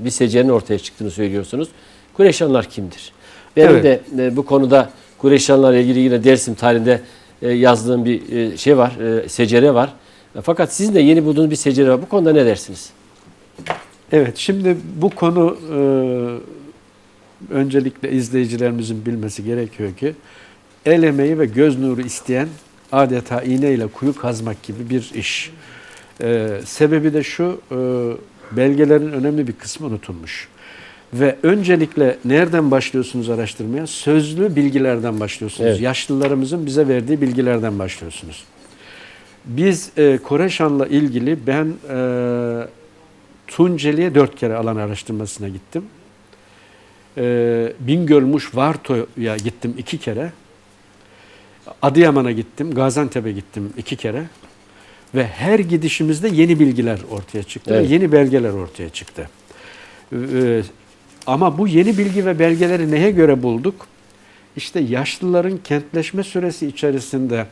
[SPEAKER 1] bir secerenin ortaya çıktığını söylüyorsunuz. Kureyşanlar kimdir? Benim de bu konuda Kureyşanlarla ilgili yine Dersim tarihinde yazdığım bir şey var, secere var. Fakat sizin de yeni bulduğunuz bir secere var. Bu konuda ne dersiniz?
[SPEAKER 2] Evet, şimdi bu konu öncelikle izleyicilerimizin bilmesi gerekiyor ki el emeği ve göz nuru isteyen adeta iğneyle kuyu kazmak gibi bir iş. Sebebi de şu, belgelerin önemli bir kısmı unutulmuş. Ve öncelikle nereden başlıyorsunuz araştırmaya? Sözlü bilgilerden başlıyorsunuz. Evet. Yaşlılarımızın bize verdiği bilgilerden başlıyorsunuz. Biz Koreşan'la ilgili ben Tunceli'ye 4 kere alan araştırmasına gittim. Bingölmuş Varto'ya gittim 2 kere. Adıyaman'a gittim, Gaziantep'e gittim 2 kere. Ve her gidişimizde yeni bilgiler ortaya çıktı. Evet. Yeni belgeler ortaya çıktı. Ama bu yeni bilgi ve belgeleri neye göre bulduk? İşte yaşlıların kentleşme süresi içerisinde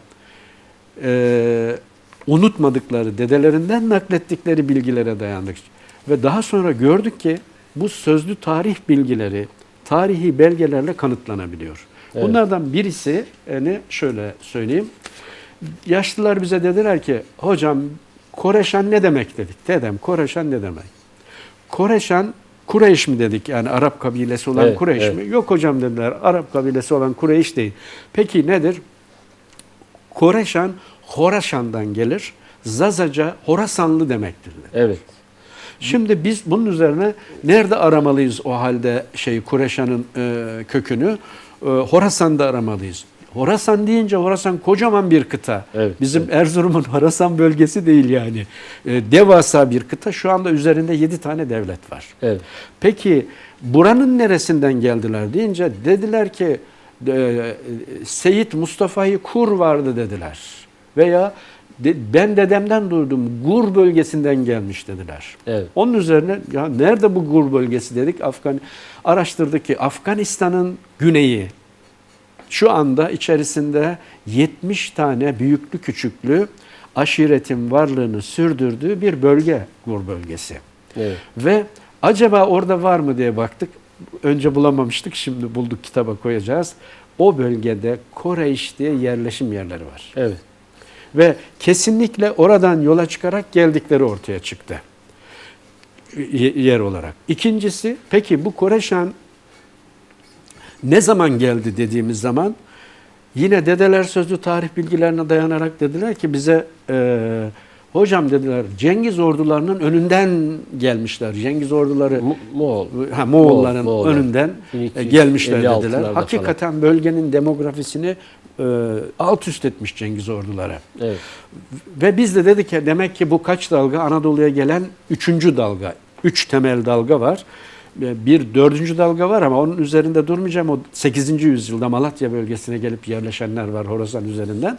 [SPEAKER 2] unutmadıkları, dedelerinden naklettikleri bilgilere dayandık. Ve daha sonra gördük ki bu sözlü tarih bilgileri, tarihi belgelerle kanıtlanabiliyor. Evet. Bunlardan birisi, şöyle söyleyeyim. Yaşlılar bize dediler ki, hocam Koreşan ne demek dedik. Dedem Koreşan ne demek? Koreşan, Kureyş mi dedik, yani Arap kabilesi olan, evet, Kureyş, evet, mi? Yok hocam dediler, Arap kabilesi olan Kureyş değil. Peki nedir? Koreşan, Horaşan'dan gelir. Zazaca Horasanlı demektir. Evet. Şimdi biz bunun üzerine nerede aramalıyız o halde Kureşan'ın kökünü? Horasan'da aramalıyız. Horasan deyince Horasan kocaman bir kıta. Evet, bizim evet. Erzurum'un Horasan bölgesi değil yani. Devasa bir kıta. Şu anda üzerinde 7 tane devlet var. Evet. Peki buranın neresinden geldiler deyince dediler ki Seyit Mustafa'yı Kur vardı dediler. Veya ben dedemden duydum Gur bölgesinden gelmiş dediler. Evet. Onun üzerine ya nerede bu Gur bölgesi dedik. Araştırdık ki Afganistan'ın güneyi. Şu anda içerisinde 70 tane büyüklü küçüklü aşiretin varlığını sürdürdüğü bir bölge, Gur bölgesi. Evet. Ve acaba orada var mı diye baktık. Önce bulamamıştık, şimdi bulduk, kitaba koyacağız. O bölgede Kureyş diye yerleşim yerleri var. Evet. Ve kesinlikle oradan yola çıkarak geldikleri ortaya çıktı yer olarak. İkincisi, peki bu Koreşan ne zaman geldi dediğimiz zaman yine dedeler sözlü tarih bilgilerine dayanarak dediler ki bize hocam dediler Cengiz ordularının önünden gelmişler. Cengiz orduları Moğolların önünden gelmişler dediler. Hakikaten falan. Bölgenin demografisini alt üst etmiş Cengiz orduları. Evet. Ve biz de dedik ki demek ki bu kaç dalga? Anadolu'ya gelen 3. dalga. 3 temel dalga var. Bir 4. dalga var ama onun üzerinde durmayacağım. O 8. yüzyılda Malatya bölgesine gelip yerleşenler var Horasan üzerinden.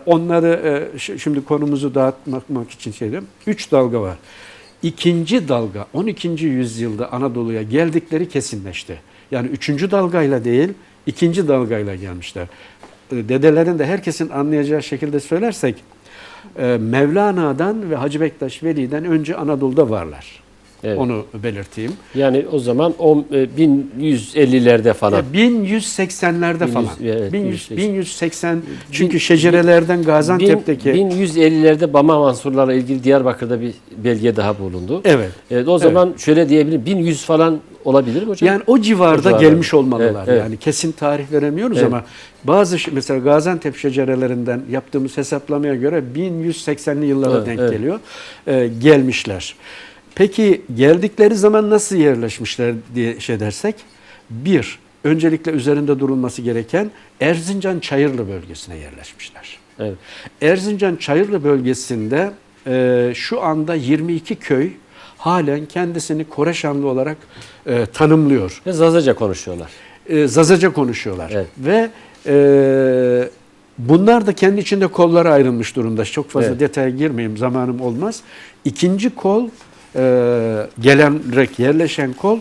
[SPEAKER 2] Onları şimdi konumuzu dağıtmak için diyorum. 3 dalga var. 2. dalga 12. yüzyılda Anadolu'ya geldikleri kesinleşti. Yani 3. dalgayla değil 2. dalgayla gelmişler. Dedelerin de herkesin anlayacağı şekilde söylersek Mevlana'dan ve Hacı Bektaş Veli'den önce Anadolu'da varlar. Evet. Onu belirteyim. Yani o zaman 1150'lerde falan. 1180'lerde falan. Evet, 1180 çünkü şecerelerden Gaziantep'teki 1150'lerde Bama Mansurlarla ilgili Diyarbakır'da bir belge daha bulundu. Evet. O zaman evet. Şöyle diyebilirim 1100 falan olabilir mi hocam? Yani o civarda gelmiş olmalılar. Evet, evet. Yani kesin tarih veremiyoruz evet. Ama bazı mesela Gaziantep şecerelerinden yaptığımız hesaplamaya göre 1180'li yıllara evet, denk evet. geliyor. Gelmişler. Peki geldikleri zaman nasıl yerleşmişler diye dersek, öncelikle üzerinde durulması gereken Erzincan Çayırlı bölgesine yerleşmişler. Evet. Erzincan Çayırlı bölgesinde şu anda 22 köy halen kendisini Koreşanlı olarak tanımlıyor. Ve Zazaca konuşuyorlar. Zazaca konuşuyorlar. Evet. Ve bunlar da kendi içinde kollara ayrılmış durumda. Çok fazla evet. detaya girmeyeyim, zamanım olmaz. İkinci kol, yerleşen kol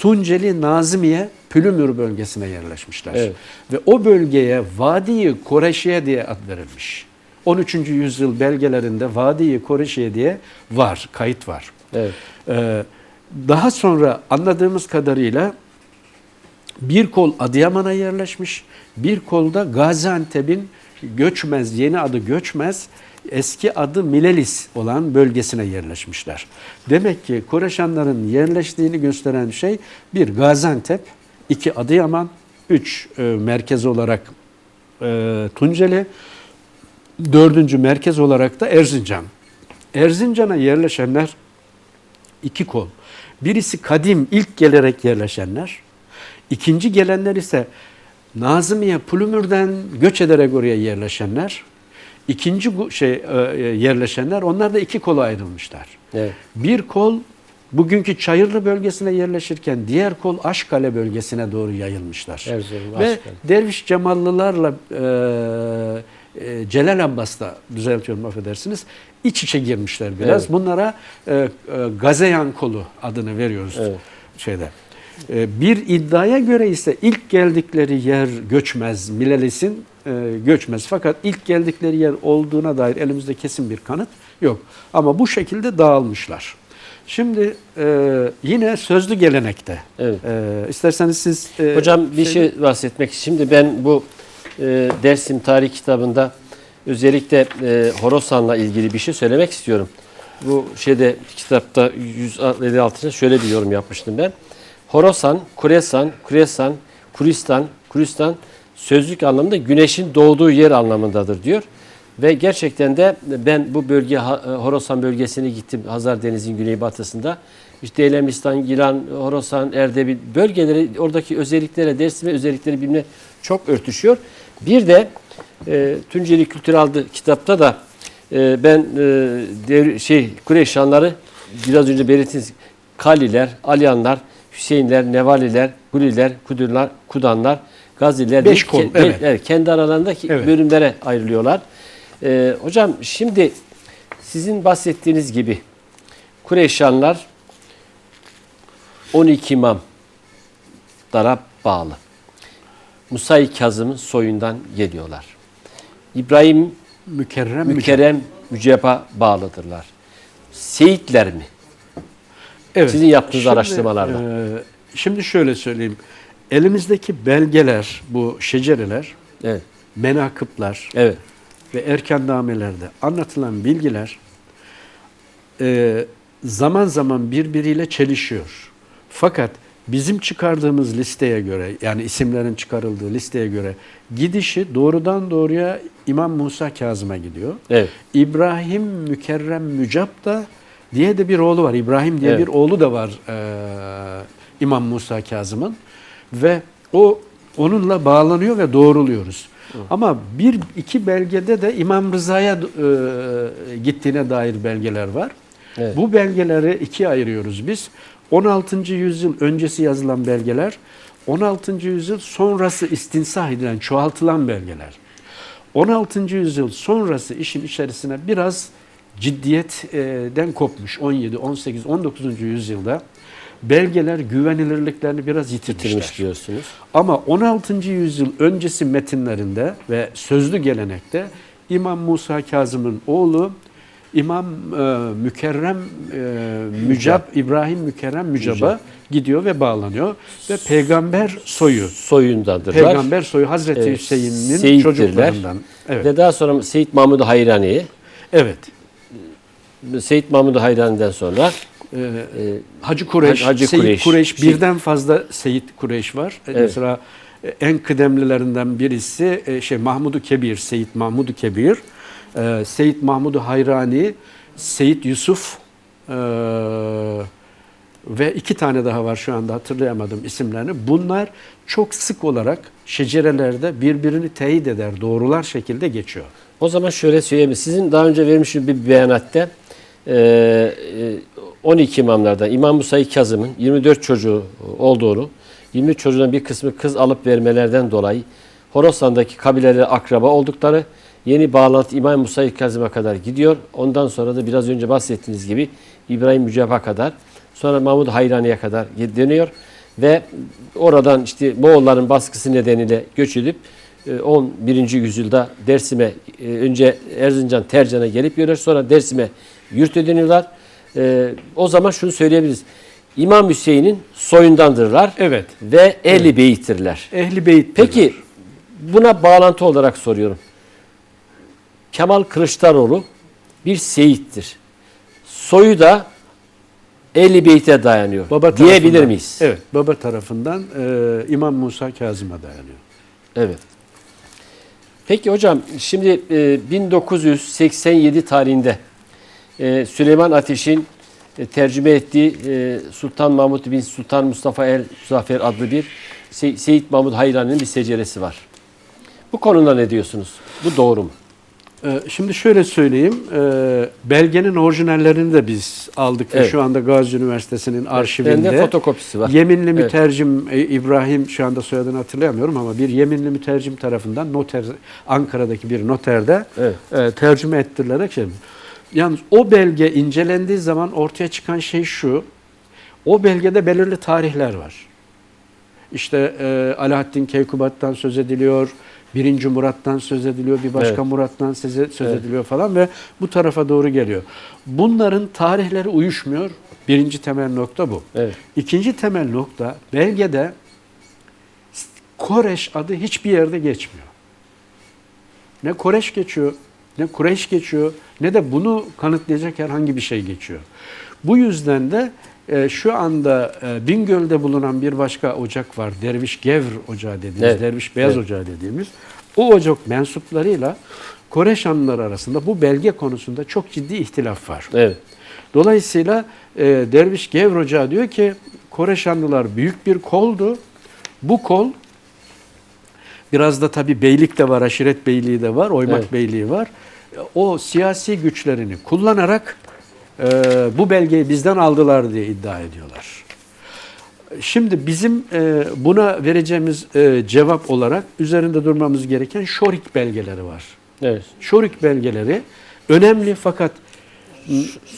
[SPEAKER 2] Tunceli Nazmiye Pülümür bölgesine yerleşmişler.
[SPEAKER 1] Evet.
[SPEAKER 2] Ve o bölgeye Vadi-i Koreşiye diye ad verilmiş. 13. yüzyıl belgelerinde Vadi-i Koreşiye diye var, kayıt var.
[SPEAKER 1] Evet.
[SPEAKER 2] Daha sonra anladığımız kadarıyla bir kol Adıyaman'a yerleşmiş, bir kol da Gaziantep'in Göçmez, yeni adı Göçmez, eski adı Milelis olan bölgesine yerleşmişler. Demek ki Koreşanların yerleştiğini gösteren şey bir Gaziantep, 2 Adıyaman, 3 merkez olarak Tunceli, 4. merkez olarak da Erzincan. Erzincan'a yerleşenler 2 kol. Birisi kadim ilk gelerek yerleşenler, ikinci gelenler ise Nazımiye Pülümür'den göç ederek oraya yerleşenler. İkinci yerleşenler, onlar da 2 kola ayrılmışlar. Evet. Bir kol bugünkü Çayırlı bölgesine yerleşirken diğer kol Aşkale bölgesine doğru yayılmışlar.
[SPEAKER 1] Erzurum,
[SPEAKER 2] ve
[SPEAKER 1] Aşkale.
[SPEAKER 2] Derviş Cemallılarla Celal Abbas'ta, düzeltiyorum affedersiniz, iç içe girmişler biraz. Evet. Bunlara Gazeyan kolu adını veriyoruz. Evet. Şeyde. Bir iddiaya göre ise ilk geldikleri yer Göçmez, Milelis'in Göçmez. Fakat ilk geldikleri yer olduğuna dair elimizde kesin bir kanıt yok. Ama bu şekilde dağılmışlar. Şimdi yine sözlü gelenekte. Evet. İsterseniz siz...
[SPEAKER 1] Hocam bir şey bahsetmek. Şimdi ben bu Dersim Tarih kitabında özellikle Horasan'la ilgili bir şey söylemek istiyorum. Bu kitapta 156'da şöyle bir yorum yapmıştım ben. Horasan, Kuresan, Kuristan sözlük anlamında güneşin doğduğu yer anlamındadır diyor. Ve gerçekten de ben bu bölge Horasan bölgesine gittim. Hazar Denizi'nin güneybatısında. İşte Eylemistan, Gilan, Horasan, Erdebil bölgeleri, oradaki özelliklere, Dersim'e özellikleri birbirine çok örtüşüyor. Bir de Tunceli Kültür adlı kitapta da ben Kureyşanları biraz önce belirttiniz. Kaliler, Alyanlar, Hüseyinler, Nevaliler, Guliler, Kudurlar, Kudanlar, Gaziler
[SPEAKER 2] 5 kol.
[SPEAKER 1] Evet, kendi aralarındaki bölümlere ayrılıyorlar. Hocam şimdi sizin bahsettiğiniz gibi Kureyşanlar 12 imamlara bağlı. Musa-i Kazım'ın soyundan geliyorlar. İbrahim Mükerrem Müceb'a bağlıdırlar. Seyitler mi? Evet. Sizin yaptığınız araştırmalarda.
[SPEAKER 2] Şimdi şöyle söyleyeyim. Elimizdeki belgeler, bu şecereler, evet, menakıplar, evet, ve erkennamelerde anlatılan bilgiler zaman zaman birbiriyle çelişiyor. Fakat bizim çıkardığımız listeye göre, yani isimlerin çıkarıldığı listeye göre gidişi doğrudan doğruya İmam Musa Kazım'a gidiyor. Evet. İbrahim Mükerrem Mücab da diye de bir oğlu var. İbrahim diye, evet, bir oğlu da var İmam Musa Kazım'ın. Ve onunla bağlanıyor ve doğruluyoruz. Ama iki belgede de İmam Rıza'ya gittiğine dair belgeler var. Evet. Bu belgeleri ikiye ayırıyoruz biz. 16. yüzyıl öncesi yazılan belgeler, 16. yüzyıl sonrası istinsah edilen, çoğaltılan belgeler. 16. yüzyıl sonrası işin içerisine biraz ciddiyetten kopmuş. 17, 18, 19. yüzyılda belgeler güvenilirliklerini biraz yitirmiş
[SPEAKER 1] diyorsunuz.
[SPEAKER 2] Ama 16. yüzyıl öncesi metinlerinde ve sözlü gelenekte İmam Musa Kazım'ın oğlu İmam Mükerrem Mücab, İbrahim Mükerrem Mücab'a gidiyor ve bağlanıyor ve peygamber soyundadırlar. Peygamber soyu Hazreti Hüseyin'in çocuklarından.
[SPEAKER 1] Evet. Ve daha sonra Seyit Mahmud Hayrani'yi.
[SPEAKER 2] Evet.
[SPEAKER 1] Seyit Mahmud Hayrani'den sonra
[SPEAKER 2] Hacı Kureyş, Seyit Kureyş, birden fazla Seyit Kureyş var. Evet. Mesela en kıdemlilerinden birisi Mahmud-u Kebir, Seyit Mahmud-u Kebir, Seyit Mahmud Hayrani, Seyit Yusuf ve 2 tane daha var, şu anda hatırlayamadım isimlerini. Bunlar çok sık olarak şecerelerde birbirini teyit eder, doğrular şekilde geçiyor.
[SPEAKER 1] O zaman şöyle söyleyeyim. Sizin daha önce vermişsiniz bir beyanatta 12 imamlardan İmam Musa-i Kazım'ın 24 çocuğu olduğunu, 20 çocuğun bir kısmı kız alıp vermelerden dolayı Horasan'daki kabilelere akraba oldukları, yeni bağlantı İmam Musa-i Kazım'a kadar gidiyor. Ondan sonra da biraz önce bahsettiğiniz gibi İbrahim Müceb'a kadar, sonra Mahmud Hayrani'ye kadar dönüyor. ve oradan işte Moğolların baskısı nedeniyle göç edip 11. yüzyılda Dersim'e önce Erzincan Tercan'a gelip yiyorlar. Sonra Dersim'e yurt ediniyorlar. O zaman şunu söyleyebiliriz. İmam Hüseyin'in soyundandırlar.
[SPEAKER 2] Evet.
[SPEAKER 1] Ve Ehl-i Beyt'tirler.
[SPEAKER 2] Ehl-i Beyt.
[SPEAKER 1] Peki buna bağlantı olarak soruyorum. Kemal Kılıçdaroğlu bir Seyit'tir. Soyu da Ehl-i Beyt'e dayanıyor.
[SPEAKER 2] Baba
[SPEAKER 1] diyebilir miyiz?
[SPEAKER 2] Evet. Baba tarafından İmam Musa Kazım'a dayanıyor.
[SPEAKER 1] Evet. Peki hocam şimdi 1987 tarihinde Süleyman Ateş'in tercüme ettiği Sultan Mahmud bin Sultan Mustafa el Zafer adlı bir Seyit Mahmud Hayrani'nin bir seceresi var. Bu konuda ne diyorsunuz? Bu doğru mu?
[SPEAKER 2] Şimdi şöyle söyleyeyim. Belgenin orijinallerini de biz aldık ve şu anda Gazi Üniversitesi'nin arşivinde.
[SPEAKER 1] Bende fotokopisi var.
[SPEAKER 2] Yeminli mütercim İbrahim, şu anda soyadını hatırlayamıyorum ama bir yeminli mütercim tarafından noter, Ankara'daki bir noterde tercüme ettirilerek şey. Yalnız o belge incelendiği zaman ortaya çıkan şey şu. O belgede belirli tarihler var. İşte Alaaddin Keykubat'tan söz ediliyor. 1. Murat'tan söz ediliyor, bir başka Murat'tan söz ediliyor falan ve bu tarafa doğru geliyor. Bunların tarihleri uyuşmuyor. Birinci temel nokta bu.
[SPEAKER 1] Evet.
[SPEAKER 2] İkinci temel nokta, belgede Koreş adı hiçbir yerde geçmiyor. Ne Koreş geçiyor, ne Kureyş geçiyor, ne de bunu kanıtlayacak herhangi bir şey geçiyor. Bu yüzden de şu anda Bingöl'de bulunan bir başka ocak var. Derviş Gevr Ocağı dediğimiz, Derviş Beyaz Ocağı dediğimiz. O ocak mensuplarıyla Koreşanlılar arasında bu belge konusunda çok ciddi ihtilaf var.
[SPEAKER 1] Evet.
[SPEAKER 2] Dolayısıyla Derviş Gevr Ocağı diyor ki Koreşanlılar büyük bir koldu. Bu kol biraz da tabii beylik de var, aşiret beyliği de var, oymak beyliği var. O siyasi güçlerini kullanarak bu belgeyi bizden aldılar diye iddia ediyorlar. Şimdi bizim buna vereceğimiz cevap olarak üzerinde durmamız gereken Şorik belgeleri var.
[SPEAKER 1] Evet.
[SPEAKER 2] Şorik belgeleri önemli fakat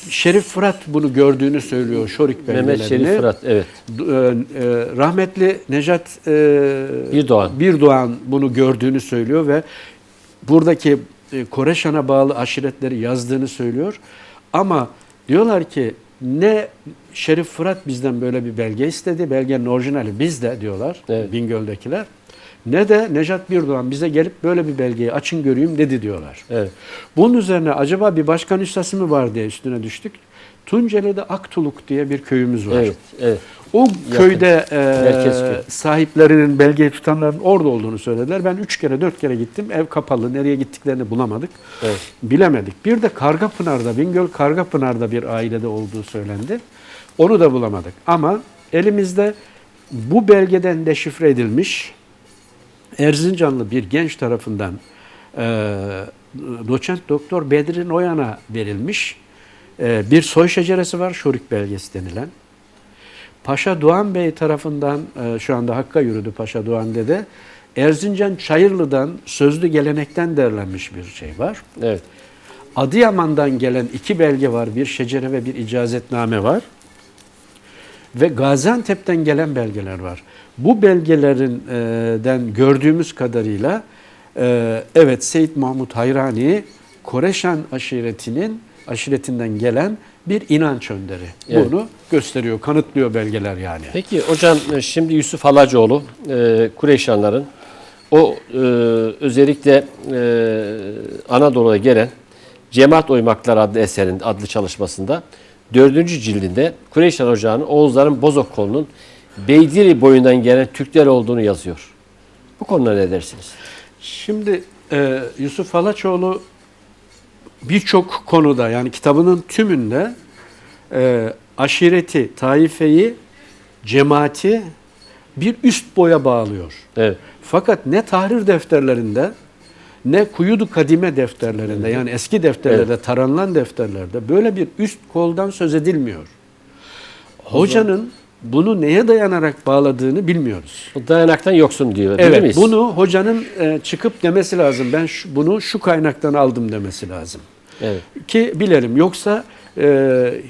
[SPEAKER 2] Şerif Fırat bunu gördüğünü söylüyor Şorik belgelerini.
[SPEAKER 1] Mehmet Şerif Fırat, evet.
[SPEAKER 2] Rahmetli Necat
[SPEAKER 1] Bir
[SPEAKER 2] Doğan bunu gördüğünü söylüyor ve buradaki Koreşan'a bağlı aşiretleri yazdığını söylüyor. Ama diyorlar ki ne Şerif Fırat bizden böyle bir belge istedi, belgenin orijinali bizde diyorlar Bingöl'dekiler. Ne de Necat Birdoğan bize gelip böyle bir belgeyi açın göreyim dedi diyorlar. Evet. Bunun üzerine acaba bir başka nüshası mı var diye üstüne düştük. Tunceli'de Aktuluk diye bir köyümüz var.
[SPEAKER 1] Evet, evet.
[SPEAKER 2] O köyde sahiplerinin, belgeyi tutanların orada olduğunu söylediler. Ben 3 kere 4 kere gittim. Ev kapalı. Nereye gittiklerini bulamadık. Evet. Bilemedik. Bir de Kargapınar'da, Bingöl Kargapınar'da bir ailede olduğu söylendi. Onu da bulamadık. Ama elimizde bu belgeden deşifre edilmiş Erzincanlı bir genç tarafından doçent doktor Bedri Noyan'a verilmiş bir soy şeceresi var. Şorik belgesi denilen. Paşa Doğan Bey tarafından şu anda Hakk'a yürüdü Paşa Doğan Dede. Erzincan Çayırlı'dan sözlü gelenekten derlenmiş bir şey var. Evet. Adıyaman'dan gelen 2 belge var. Bir şecere ve bir icazetname var. Ve Gaziantep'ten gelen belgeler var. Bu belgelerinden gördüğümüz kadarıyla evet Seyit Mahmud Hayrani Koreşan aşiretinden gelen bir inanç önderi. Evet. Bunu gösteriyor, kanıtlıyor belgeler yani.
[SPEAKER 1] Peki hocam şimdi Yusuf Halacoğlu Kureyşanların o özellikle Anadolu'ya gelen Cemaat Oymaklar adlı eserin adlı çalışmasında 4. cildinde Kureyşan Ocağı'nın Oğuzların Bozokkolu'nun Beydiri boyundan gelen Türkler olduğunu yazıyor. Bu konuda ne dersiniz?
[SPEAKER 2] Şimdi Yusuf Halaçoğlu birçok konuda yani kitabının tümünde aşireti, taifeyi, cemaati bir üst boya bağlıyor. Evet. Fakat ne tahrir defterlerinde ne Kuyudu Kadime defterlerinde yani eski defterlerde, taranılan defterlerde böyle bir üst koldan söz edilmiyor. Hocanın bunu neye dayanarak bağladığını bilmiyoruz.
[SPEAKER 1] O dayanaktan yoksun diyor.
[SPEAKER 2] Evet, bunu hocanın çıkıp demesi lazım. Ben bunu şu kaynaktan aldım demesi lazım. Evet. Ki bilelim. Yoksa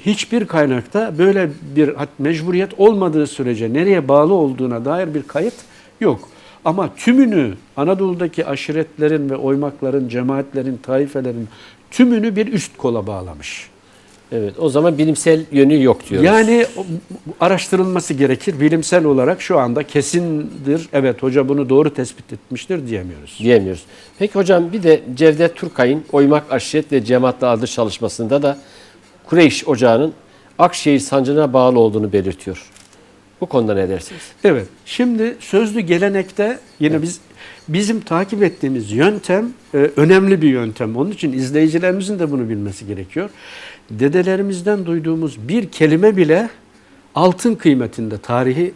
[SPEAKER 2] hiçbir kaynakta böyle bir mecburiyet olmadığı sürece nereye bağlı olduğuna dair bir kayıt yok. Ama tümünü Anadolu'daki aşiretlerin ve oymakların, cemaatlerin, taifelerin tümünü bir üst kola bağlamış.
[SPEAKER 1] Evet, o zaman bilimsel yönü yok diyoruz.
[SPEAKER 2] Yani araştırılması gerekir. Bilimsel olarak şu anda kesindir. Evet, hoca bunu doğru tespit etmiştir diyemiyoruz.
[SPEAKER 1] Diyemiyoruz. Peki hocam, bir de Cevdet Turkay'ın Oymak Aşiret ve Cemaatler adlı çalışmasında da Kureyş Ocağı'nın Akşehir sancağına bağlı olduğunu belirtiyor. Bu konuda ne dersiniz?
[SPEAKER 2] Evet. Şimdi sözlü gelenekte yine bizim takip ettiğimiz yöntem önemli bir yöntem. Onun için izleyicilerimizin de bunu bilmesi gerekiyor. Dedelerimizden duyduğumuz bir kelime bile altın kıymetinde, tarihi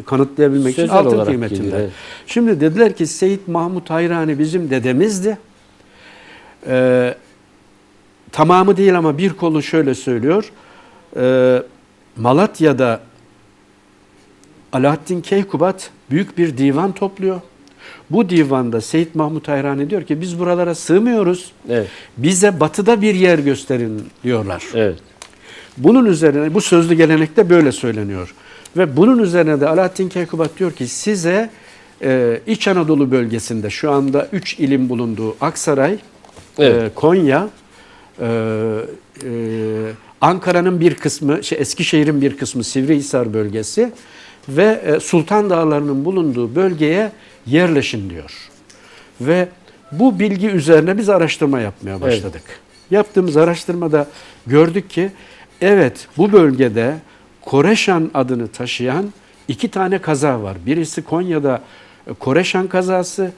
[SPEAKER 2] kanıtlayabilmek
[SPEAKER 1] Sözel
[SPEAKER 2] için altın
[SPEAKER 1] olarak
[SPEAKER 2] kıymetinde.
[SPEAKER 1] geliyor, evet.
[SPEAKER 2] Şimdi dediler ki Seyyid Mahmud Hayrani bizim dedemizdi. Tamamı değil ama bir kolu şöyle söylüyor. Malatya'da Alaaddin Keykubat büyük bir divan topluyor. Bu divanda Seyyid Mahmud Hayrani diyor ki biz buralara sığmıyoruz.
[SPEAKER 1] Evet.
[SPEAKER 2] Bize batıda bir yer gösterin diyorlar.
[SPEAKER 1] Evet.
[SPEAKER 2] Bunun üzerine bu sözlü gelenekte böyle söyleniyor. Ve bunun üzerine de Alaaddin Keykubat diyor ki size İç Anadolu bölgesinde şu anda 3 ilim bulunduğu Aksaray,
[SPEAKER 1] Evet.
[SPEAKER 2] Konya, Ankara'nın bir kısmı, Eskişehir'in bir kısmı Sivrihisar bölgesi ve Sultan Dağları'nın bulunduğu bölgeye yerleşin diyor. Ve bu bilgi üzerine biz araştırma yapmaya başladık. Evet. Yaptığımız araştırmada gördük ki evet, bu bölgede Koreşan adını taşıyan 2 tane kaza var. Birisi Konya'da Koreşan kazası,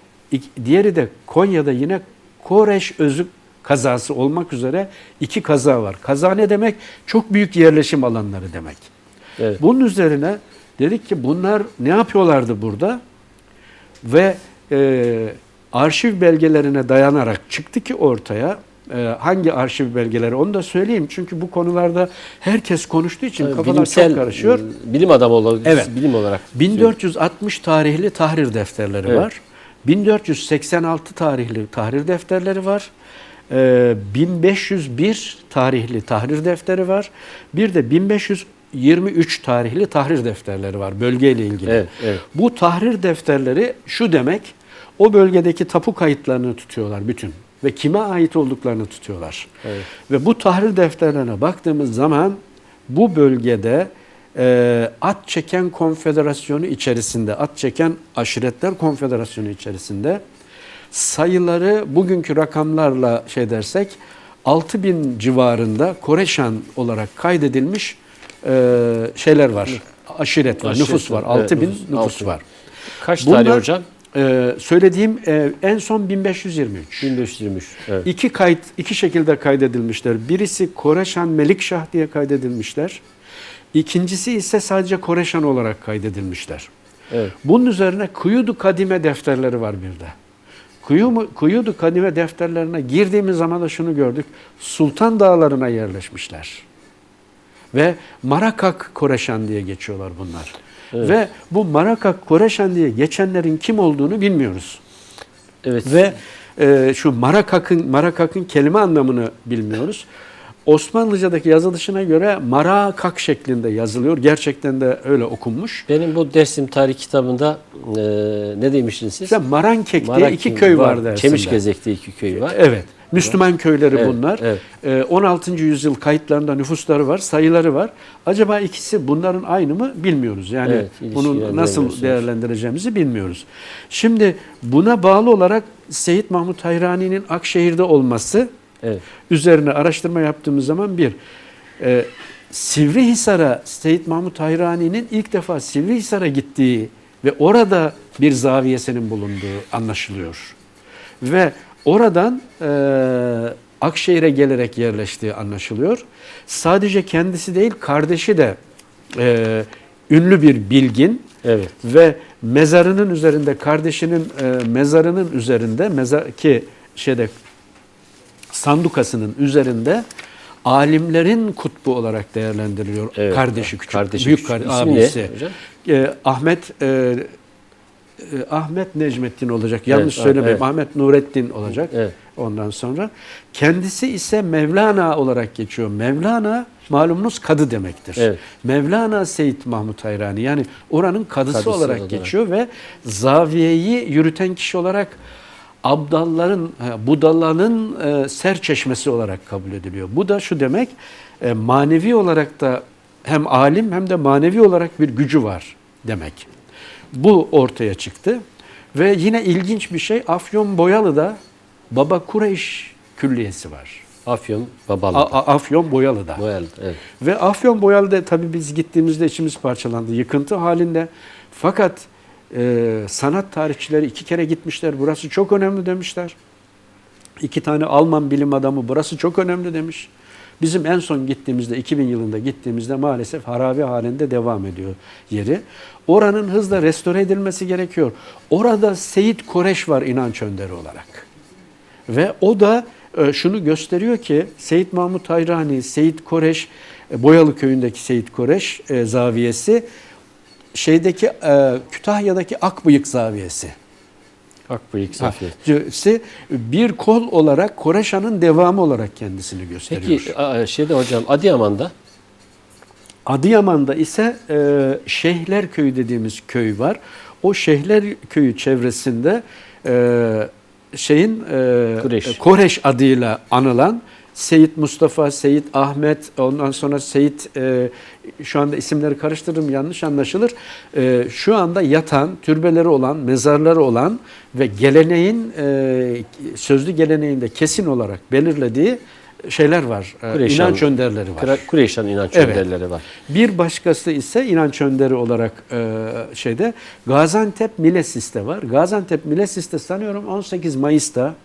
[SPEAKER 2] diğeri de Konya'da yine Koreş Özük kazası olmak üzere 2 kaza var. Kaza ne demek? Çok büyük yerleşim alanları demek. Evet. Bunun üzerine dedik ki bunlar ne yapıyorlardı burada? Ve arşiv belgelerine dayanarak çıktı ki ortaya, hangi arşiv belgeleri onu da söyleyeyim. Çünkü bu konularda herkes konuştuğu için kafalar çok karışıyor.
[SPEAKER 1] Bilim adamı olarak,
[SPEAKER 2] evet.
[SPEAKER 1] Bilim olarak.
[SPEAKER 2] 1460 tarihli tahrir defterleri var. 1486 tarihli tahrir defterleri var. 1501 tarihli tahrir defteri var. Bir de 1523 tarihli tahrir defterleri var bölgeyle ilgili.
[SPEAKER 1] Evet, evet.
[SPEAKER 2] Bu tahrir defterleri şu demek, o bölgedeki tapu kayıtlarını tutuyorlar bütün ve kime ait olduklarını tutuyorlar. Evet. Ve bu tahrir defterlerine baktığımız zaman bu bölgede At Çeken Konfederasyonu içerisinde, At Çeken Aşiretler Konfederasyonu içerisinde sayıları bugünkü rakamlarla dersek 6000 civarında Koreşan olarak kaydedilmiş şeyler var. Aşiret var, nüfus var. 6000 nüfus var.
[SPEAKER 1] Kaç tarih hocam?
[SPEAKER 2] Söylediğim en son 1523.
[SPEAKER 1] 1523. Evet.
[SPEAKER 2] İki şekilde kaydedilmişler. Birisi Koreşan Melikşah diye kaydedilmişler. İkincisi ise sadece Koreşan olarak kaydedilmişler. Evet. Bunun üzerine Kuyudu Kadime defterleri var bir de. Kuyudu Kadime defterlerine girdiğimiz zaman da şunu gördük. Sultan Dağları'na yerleşmişler. Ve Marakak Koreşan diye geçiyorlar bunlar. Evet. Ve bu Marakak Koreşan diye geçenlerin kim olduğunu bilmiyoruz. Evet. Ve şu Marakak'ın kelime anlamını bilmiyoruz. Osmanlıca'daki yazılışına göre Marakak şeklinde yazılıyor. Gerçekten de öyle okunmuş.
[SPEAKER 1] Benim bu dersim tarih kitabında ne demiştiniz siz?
[SPEAKER 2] İşte Marankek diye 2 köy var dersinde.
[SPEAKER 1] Çemişgezek'te 2 köy var.
[SPEAKER 2] Evet. Müslüman köyleri
[SPEAKER 1] evet,
[SPEAKER 2] bunlar.
[SPEAKER 1] Evet.
[SPEAKER 2] 16. yüzyıl kayıtlarında nüfusları var, sayıları var. Acaba ikisi bunların aynı mı bilmiyoruz. Yani evet, bunu nasıl değerlendireceğimizi bilmiyoruz. Şimdi buna bağlı olarak Seyyid Mahmud Hayrani'nin Akşehir'de olması üzerine araştırma yaptığımız zaman Sivrihisar'a Seyyid Mahmud Hayrani'nin ilk defa Sivrihisar'a gittiği ve orada bir zaviyesinin bulunduğu anlaşılıyor. Ve oradan Akşehir'e gelerek yerleştiği anlaşılıyor. Sadece kendisi değil, kardeşi de ünlü bir bilgin. Evet. Ve mezarının üzerinde, kardeşinin mezarının üzerinde, sandukasının üzerinde alimlerin kutbu olarak değerlendiriliyor. Evet. Kardeşi küçük, büyük abisi. Ahmet Ahmet Necmettin olacak. Yanlış söylemeyeyim. Evet. Ahmet Nurettin olacak. Evet. Ondan sonra. Kendisi ise Mevlana olarak geçiyor. Mevlana malumunuz kadı demektir. Evet. Mevlana Seyyid Mahmud Hayrani, yani oranın kadısı olarak geçiyor ve zaviyeyi yürüten kişi olarak abdalların, budalların serçeşmesi olarak kabul ediliyor. Bu da şu demek, manevi olarak da hem alim hem de manevi olarak bir gücü var demek. Bu ortaya çıktı. Ve yine ilginç bir şey, Afyon Boyalı'da Baba Kureyş Külliyesi var.
[SPEAKER 1] Afyon Babalı'da.
[SPEAKER 2] Afyon Boyalı'da.
[SPEAKER 1] Evet.
[SPEAKER 2] Ve Afyon Boyalı'da tabii biz gittiğimizde içimiz parçalandı. Yıkıntı halinde. Fakat sanat tarihçileri 2 kere gitmişler. Burası çok önemli demişler. 2 tane Alman bilim adamı burası çok önemli demiş. Bizim en son gittiğimizde, 2000 yılında gittiğimizde maalesef harabe halinde devam ediyor yeri. Oranın hızla restore edilmesi gerekiyor. Orada Seyit Koreş var inanç önderi olarak. Ve o da şunu gösteriyor ki Seyyid Mahmud Hayrani, Seyyid Koreş, Boyalı köyündeki Seyyid Koreş zaviyesi, Kütahya'daki Akbıyık zaviyesi.
[SPEAKER 1] Akbıyık zaviyesi.
[SPEAKER 2] Bir kol olarak Koreşan'ın devamı olarak kendisini gösteriyor.
[SPEAKER 1] Peki hocam Adıyaman'da?
[SPEAKER 2] Adıyaman'da ise Şeyhler Köyü dediğimiz köy var. O Şeyhler Köyü çevresinde Koreş adıyla anılan Seyyid Mustafa, Seyyid Ahmet, ondan sonra Seyyid, şu anda isimleri karıştırırım yanlış anlaşılır. Şu anda yatan, türbeleri olan, mezarları olan ve geleneğin, sözlü geleneğinde kesin olarak belirlediği şeyler var. İnanç önderleri var.
[SPEAKER 1] Kureyşan inanç önderleri var.
[SPEAKER 2] Bir başkası ise inanç önderi olarak Gaziantep Milesis'te var. Gaziantep Milesis'te sanıyorum 18 Mayıs'ta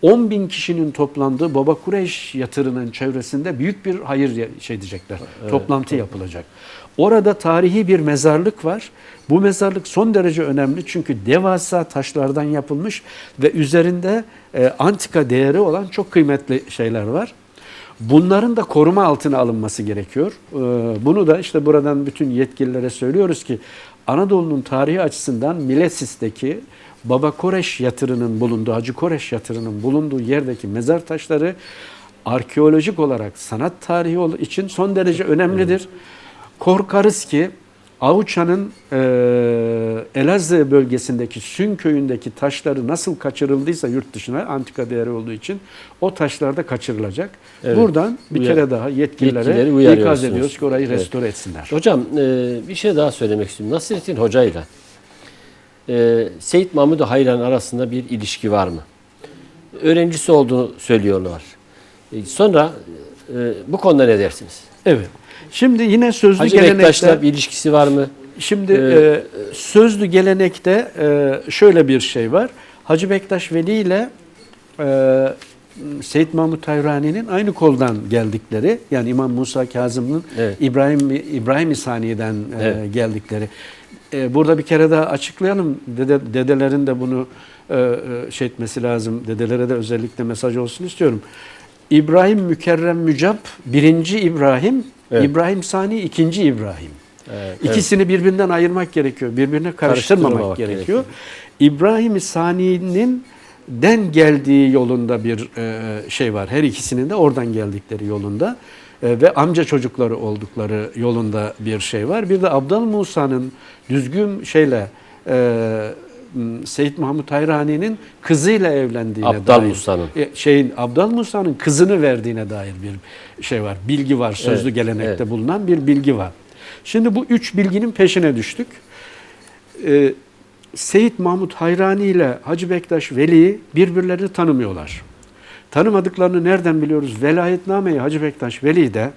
[SPEAKER 2] 10.000 kişinin toplandığı Baba Kureyş yatırının çevresinde büyük bir hayır diyecekler. Evet, toplantı yapılacak. Orada tarihi bir mezarlık var. Bu mezarlık son derece önemli çünkü devasa taşlardan yapılmış ve üzerinde antika değeri olan çok kıymetli şeyler var. Bunların da koruma altına alınması gerekiyor. Bunu da işte buradan bütün yetkililere söylüyoruz ki Anadolu'nun tarihi açısından Milesis'teki Baba Koreş yatırının bulunduğu, Hacı Koreş yatırının bulunduğu yerdeki mezar taşları arkeolojik olarak sanat tarihi için son derece önemlidir. Korkarız ki Avuçan'ın Elazığ bölgesindeki Sün köyündeki taşları nasıl kaçırıldıysa yurt dışına antika değeri olduğu için o taşlar da kaçırılacak. Evet. Buradan bir kere daha yetkililere ikaz ediyoruz ki orayı restore etsinler.
[SPEAKER 1] Hocam bir şey daha söylemek istiyorum. Nasrettin Hoca ile Seyyid Mahmud Hayrani arasında bir ilişki var mı? Öğrencisi olduğunu söylüyorlar. Sonra bu konuda ne dersiniz?
[SPEAKER 2] Evet. Şimdi yine sözlü
[SPEAKER 1] Hacı
[SPEAKER 2] gelenekte...
[SPEAKER 1] Bektaş'la bir ilişkisi var mı?
[SPEAKER 2] Şimdi sözlü gelenekte şöyle bir şey var. Hacı Bektaş Veli ile Seyyid Mahmud Hayrani'nin aynı koldan geldikleri, yani İmam Musa Kazım'ın İbrahim-i Saniye'den geldikleri. Burada bir kere daha açıklayalım. Dedelerin de bunu etmesi lazım. Dedelere de özellikle mesaj olsun istiyorum. İbrahim Mükerrem Mücap 1. İbrahim, İbrahim Sani 2. İbrahim. İkisini birbirinden ayırmak gerekiyor. Birbirine karıştırmamak gerekiyor. İbrahim Sani'nin geldiği yolunda bir şey var. Her ikisinin de oradan geldikleri yolunda ve amca çocukları oldukları yolunda bir şey var. Bir de Abdal Musa'nın düzgün Seyyid Mahmud Hayrani'nin kızıyla evlendiğine Abdal Musa'nın kızını verdiğine dair bir şey var. Bilgi var. Sözlü gelenekte bulunan bir bilgi var. Şimdi bu 3 bilginin peşine düştük. Seyyid Mahmud Hayrani ile Hacı Bektaş Veli'yi birbirlerini tanımıyorlar. Tanımadıklarını nereden biliyoruz? Velayetname-i Hacı Bektaş Veli de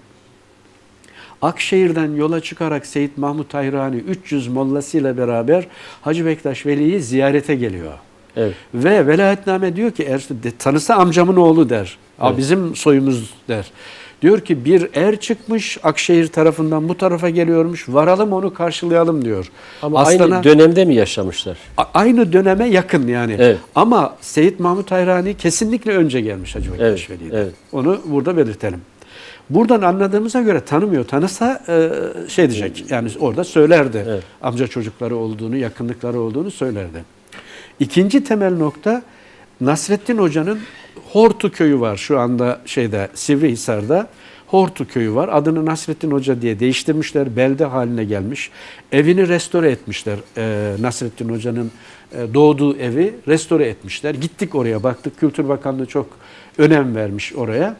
[SPEAKER 2] Akşehir'den yola çıkarak Seyyid Mahmud Hayrani 300 mollasıyla beraber Hacı Bektaş Veli'yi ziyarete geliyor. Evet. Ve velayetname diyor ki tanısa amcamın oğlu der. Evet. Bizim soyumuz der. Diyor ki bir çıkmış Akşehir tarafından bu tarafa geliyormuş. Varalım onu karşılayalım diyor.
[SPEAKER 1] Ama aynı dönemde mi yaşamışlar?
[SPEAKER 2] Aynı döneme yakın yani. Evet. Ama Seyyid Mahmud Hayrani kesinlikle önce gelmiş Hacı Bektaş Veli'den. Evet. Onu burada belirtelim. Buradan anladığımıza göre tanımıyor. Tanısa şey diyecek. Yani orada söylerdi.
[SPEAKER 1] Evet.
[SPEAKER 2] Amca çocukları olduğunu, yakınlıkları olduğunu söylerdi. İkinci temel nokta, Nasrettin Hoca'nın Hortu köyü var şu anda Sivrihisar'da. Hortu köyü var. Adını Nasrettin Hoca diye değiştirmişler. Belde haline gelmiş. Evini restore etmişler. Nasrettin Hoca'nın doğduğu evi restore etmişler. Gittik oraya, baktık. Kültür Bakanlığı çok önem vermiş oraya.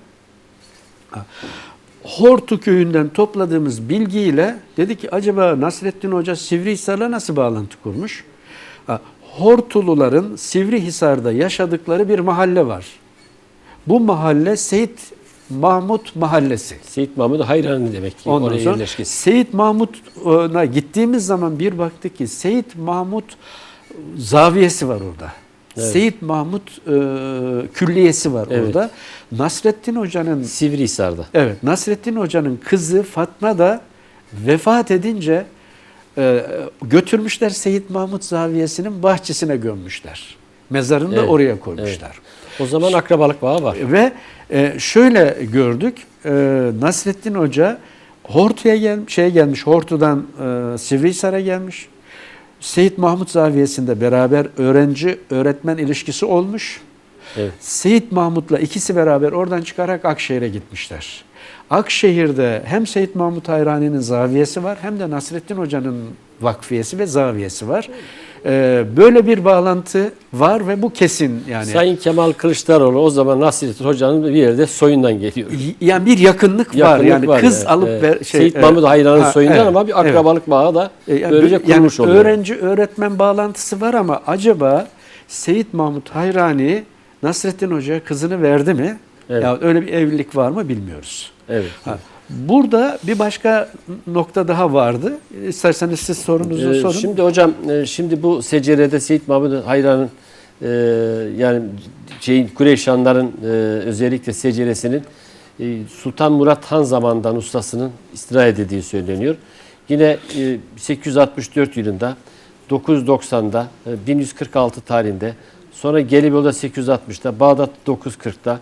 [SPEAKER 2] Hortu köyünden topladığımız bilgiyle dedi ki acaba Nasrettin Hoca Sivrihisar'la nasıl bağlantı kurmuş? Hortuluların Sivrihisar'da yaşadıkları bir mahalle var. Bu mahalle Seyit Mahmut Mahallesi.
[SPEAKER 1] Seyit Mahmut Hayrani demek ki.
[SPEAKER 2] Ondan
[SPEAKER 1] oraya
[SPEAKER 2] sonra
[SPEAKER 1] yerleşkesi.
[SPEAKER 2] Seyit Mahmut'a gittiğimiz zaman bir baktık ki Seyit Mahmut zaviyesi var orada.
[SPEAKER 1] Evet.
[SPEAKER 2] Seyit Mahmut külliyesi var
[SPEAKER 1] Evet.
[SPEAKER 2] orada. Nasrettin Hoca'nın Nasrettin Hoca'nın kızı Fatma da vefat edince götürmüşler Seyit Mahmut zaviyesinin bahçesine gömmüşler. Mezarını da oraya koymuşlar.
[SPEAKER 1] Evet. O zaman akrabalık bağı var.
[SPEAKER 2] Ve şöyle gördük. Nasrettin Hoca Hortu'ya gelmiş. Hortu'dan Sivrihisar'a gelmiş. Seyit Mahmut zaviyesinde beraber öğrenci-öğretmen ilişkisi olmuş.
[SPEAKER 1] Evet.
[SPEAKER 2] Seyit Mahmut'la ikisi beraber oradan çıkarak Akşehir'e gitmişler. Akşehir'de hem Seyit Mahmut Hayrani'nin zaviyesi var hem de Nasrettin Hoca'nın vakfiyesi ve zaviyesi var. Böyle bir bağlantı var ve bu kesin yani.
[SPEAKER 1] Sayın Kemal Kılıçdaroğlu o zaman Nasrettin Hoca'nın bir yerde soyundan geliyor.
[SPEAKER 2] Yani bir yakınlık var. Yani
[SPEAKER 1] var
[SPEAKER 2] kız
[SPEAKER 1] yani.
[SPEAKER 2] alıp
[SPEAKER 1] Seyit Mahmut Hayrani'nin soyundan ama bir akrabalık bağı da böylece kurulmuş oluyor.
[SPEAKER 2] Öğrenci-öğretmen bağlantısı var ama acaba Seyit Mahmut Hayrani Nasrettin Hoca'ya kızını verdi mi?
[SPEAKER 1] Evet.
[SPEAKER 2] Ya öyle bir evlilik var mı bilmiyoruz.
[SPEAKER 1] Evet.
[SPEAKER 2] Burada bir başka nokta daha vardı. İsterseniz siz sorunuzu sorun.
[SPEAKER 1] Şimdi hocam, şimdi bu secerede Seyit Mahmut Hayran'ın yani Kureyşanların özellikle seceresinin Sultan Murat Han zamanından ustasının istirahat edildiği söyleniyor. Yine 864 yılında, 990'da, 1146 tarihinde, sonra Gelibolu'da 860'da, Bağdat 940'da,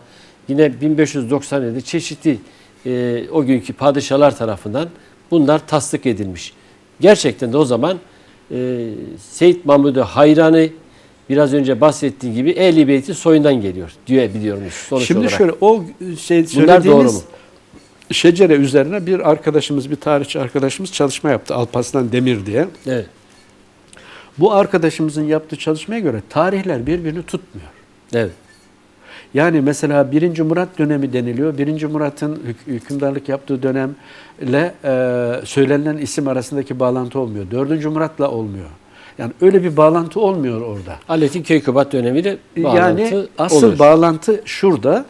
[SPEAKER 1] yine 1597'de çeşitli o günkü padişahlar tarafından bunlar tasdik edilmiş. Gerçekten de o zaman Seyit Mahmud Hayrani biraz önce bahsettiğim gibi Ehl-i Beyt'in soyundan geliyor diyebiliyormuş sonuç
[SPEAKER 2] Şimdi
[SPEAKER 1] olarak.
[SPEAKER 2] şöyle
[SPEAKER 1] Bunlar doğru mu?
[SPEAKER 2] Şecere üzerine bir tarihçi arkadaşımız çalışma yaptı. Alparslan Demir diye.
[SPEAKER 1] Evet.
[SPEAKER 2] Bu arkadaşımızın yaptığı çalışmaya göre tarihler birbirini tutmuyor.
[SPEAKER 1] Evet.
[SPEAKER 2] Yani mesela 1. Murat dönemi deniliyor. 1. Murat'ın hükümdarlık yaptığı dönemle söylenen isim arasındaki bağlantı olmuyor. 4. Murat'la olmuyor. Yani öyle bir bağlantı olmuyor orada.
[SPEAKER 1] Aletin Keykubat dönemiyle bağlantı
[SPEAKER 2] yani asıl
[SPEAKER 1] oluyor.
[SPEAKER 2] bağlantı şurada.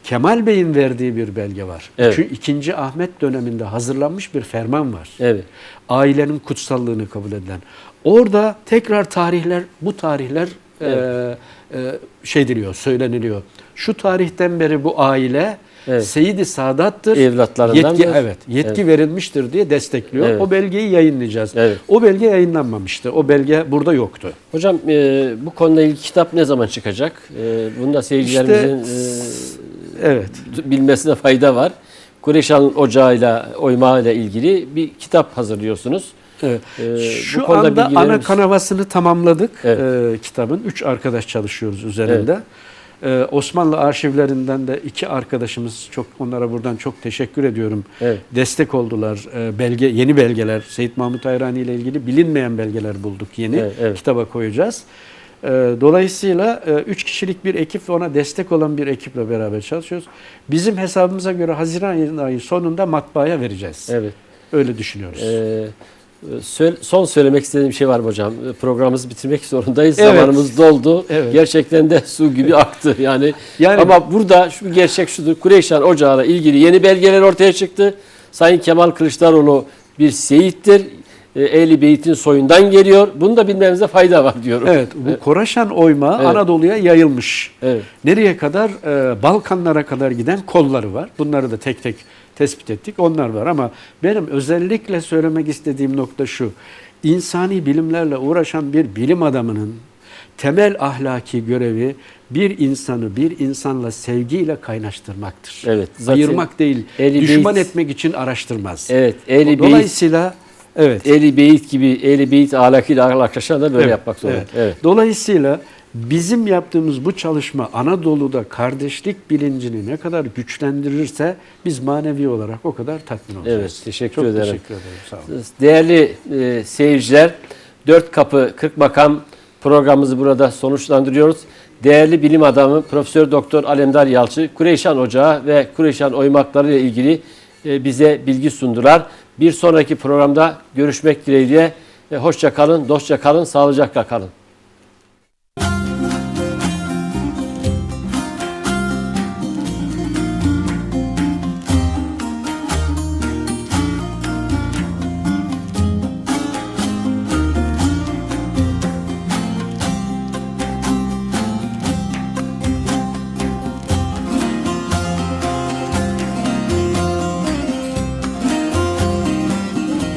[SPEAKER 2] Kemal Bey'in verdiği bir belge var.
[SPEAKER 1] Evet.
[SPEAKER 2] Çünkü 2. Ahmet döneminde hazırlanmış bir ferman var.
[SPEAKER 1] Evet.
[SPEAKER 2] Ailenin kutsallığını kabul edilen. Orada tekrar bu tarihler söyleniliyor. Şu tarihten beri bu aile Seyyid-i Sadat'tır.
[SPEAKER 1] Evlatlarından
[SPEAKER 2] yetki verilmiştir diye destekliyor.
[SPEAKER 1] Evet.
[SPEAKER 2] O belgeyi yayınlayacağız.
[SPEAKER 1] Evet.
[SPEAKER 2] O belge yayınlanmamıştı. O belge burada yoktu.
[SPEAKER 1] Hocam bu konuyla ilgili kitap ne zaman çıkacak? Bunu da seyircilerimizin bilmesine fayda var. Kureyşan Ocağı'yla, oymağıyla ilgili bir kitap hazırlıyorsunuz.
[SPEAKER 2] Evet. Şu anda ana kanavasını tamamladık kitabın. 3 arkadaş çalışıyoruz üzerinde. Evet. Osmanlı arşivlerinden de 2 arkadaşımız, onlara buradan çok teşekkür ediyorum. Evet. Destek oldular. Yeni belgeler, Seyit Mahmut Hayrani ile ilgili bilinmeyen belgeler bulduk yeni. Kitaba koyacağız. Dolayısıyla 3 kişilik bir ekip ve ona destek olan bir ekiple beraber çalışıyoruz. Bizim hesabımıza göre Haziran ayı sonunda matbaaya vereceğiz.
[SPEAKER 1] Evet.
[SPEAKER 2] Öyle düşünüyoruz.
[SPEAKER 1] Son söylemek istediğim bir şey var mı hocam? Programımızı bitirmek zorundayız. Evet. Zamanımız doldu. Evet. Gerçekten de su gibi aktı. Yani ama burada şu gerçek şudur. Kureyşan Ocağı'yla ilgili yeni belgeler ortaya çıktı. Sayın Kemal Kılıçdaroğlu bir seyittir. Ehl-i Beyt'in soyundan geliyor. Bunu da bilmemizde fayda var diyorum.
[SPEAKER 2] Evet. Bu Koraşan oyma Anadolu'ya yayılmış. Evet. Nereye kadar? Balkanlara kadar giden kolları var. Bunları da tek tek tespit ettik. Onlar var ama benim özellikle söylemek istediğim nokta şu. İnsani bilimlerle uğraşan bir bilim adamının temel ahlaki görevi bir insanı bir insanla sevgiyle kaynaştırmaktır.
[SPEAKER 1] Evet. Zaten
[SPEAKER 2] ayırmak değil, düşman etmek için araştırmaz.
[SPEAKER 1] Evet.
[SPEAKER 2] Dolayısıyla evet.
[SPEAKER 1] Ehli Beyt gibi Ehli Beyt ahlakıyla arkadaşlar da böyle yapmak zorunda.
[SPEAKER 2] Evet.
[SPEAKER 1] Evet.
[SPEAKER 2] Dolayısıyla bizim yaptığımız bu çalışma Anadolu'da kardeşlik bilincini ne kadar güçlendirirse biz manevi olarak o kadar tatmin olacağız.
[SPEAKER 1] Evet, teşekkür
[SPEAKER 2] Çok
[SPEAKER 1] ederim.
[SPEAKER 2] teşekkür ederim. Sağ olun.
[SPEAKER 1] Değerli seyirciler, Dört Kapı 40 Makam programımızı burada sonuçlandırıyoruz. Değerli bilim adamı Profesör Doktor Alemdar Yalçı, Kureyşan Ocağı ve Kureyşan oymakları ile ilgili bize bilgi sundular. Bir sonraki programda görüşmek dileğiyle. Hoşça kalın, dostça kalın, sağlıcakla kalın.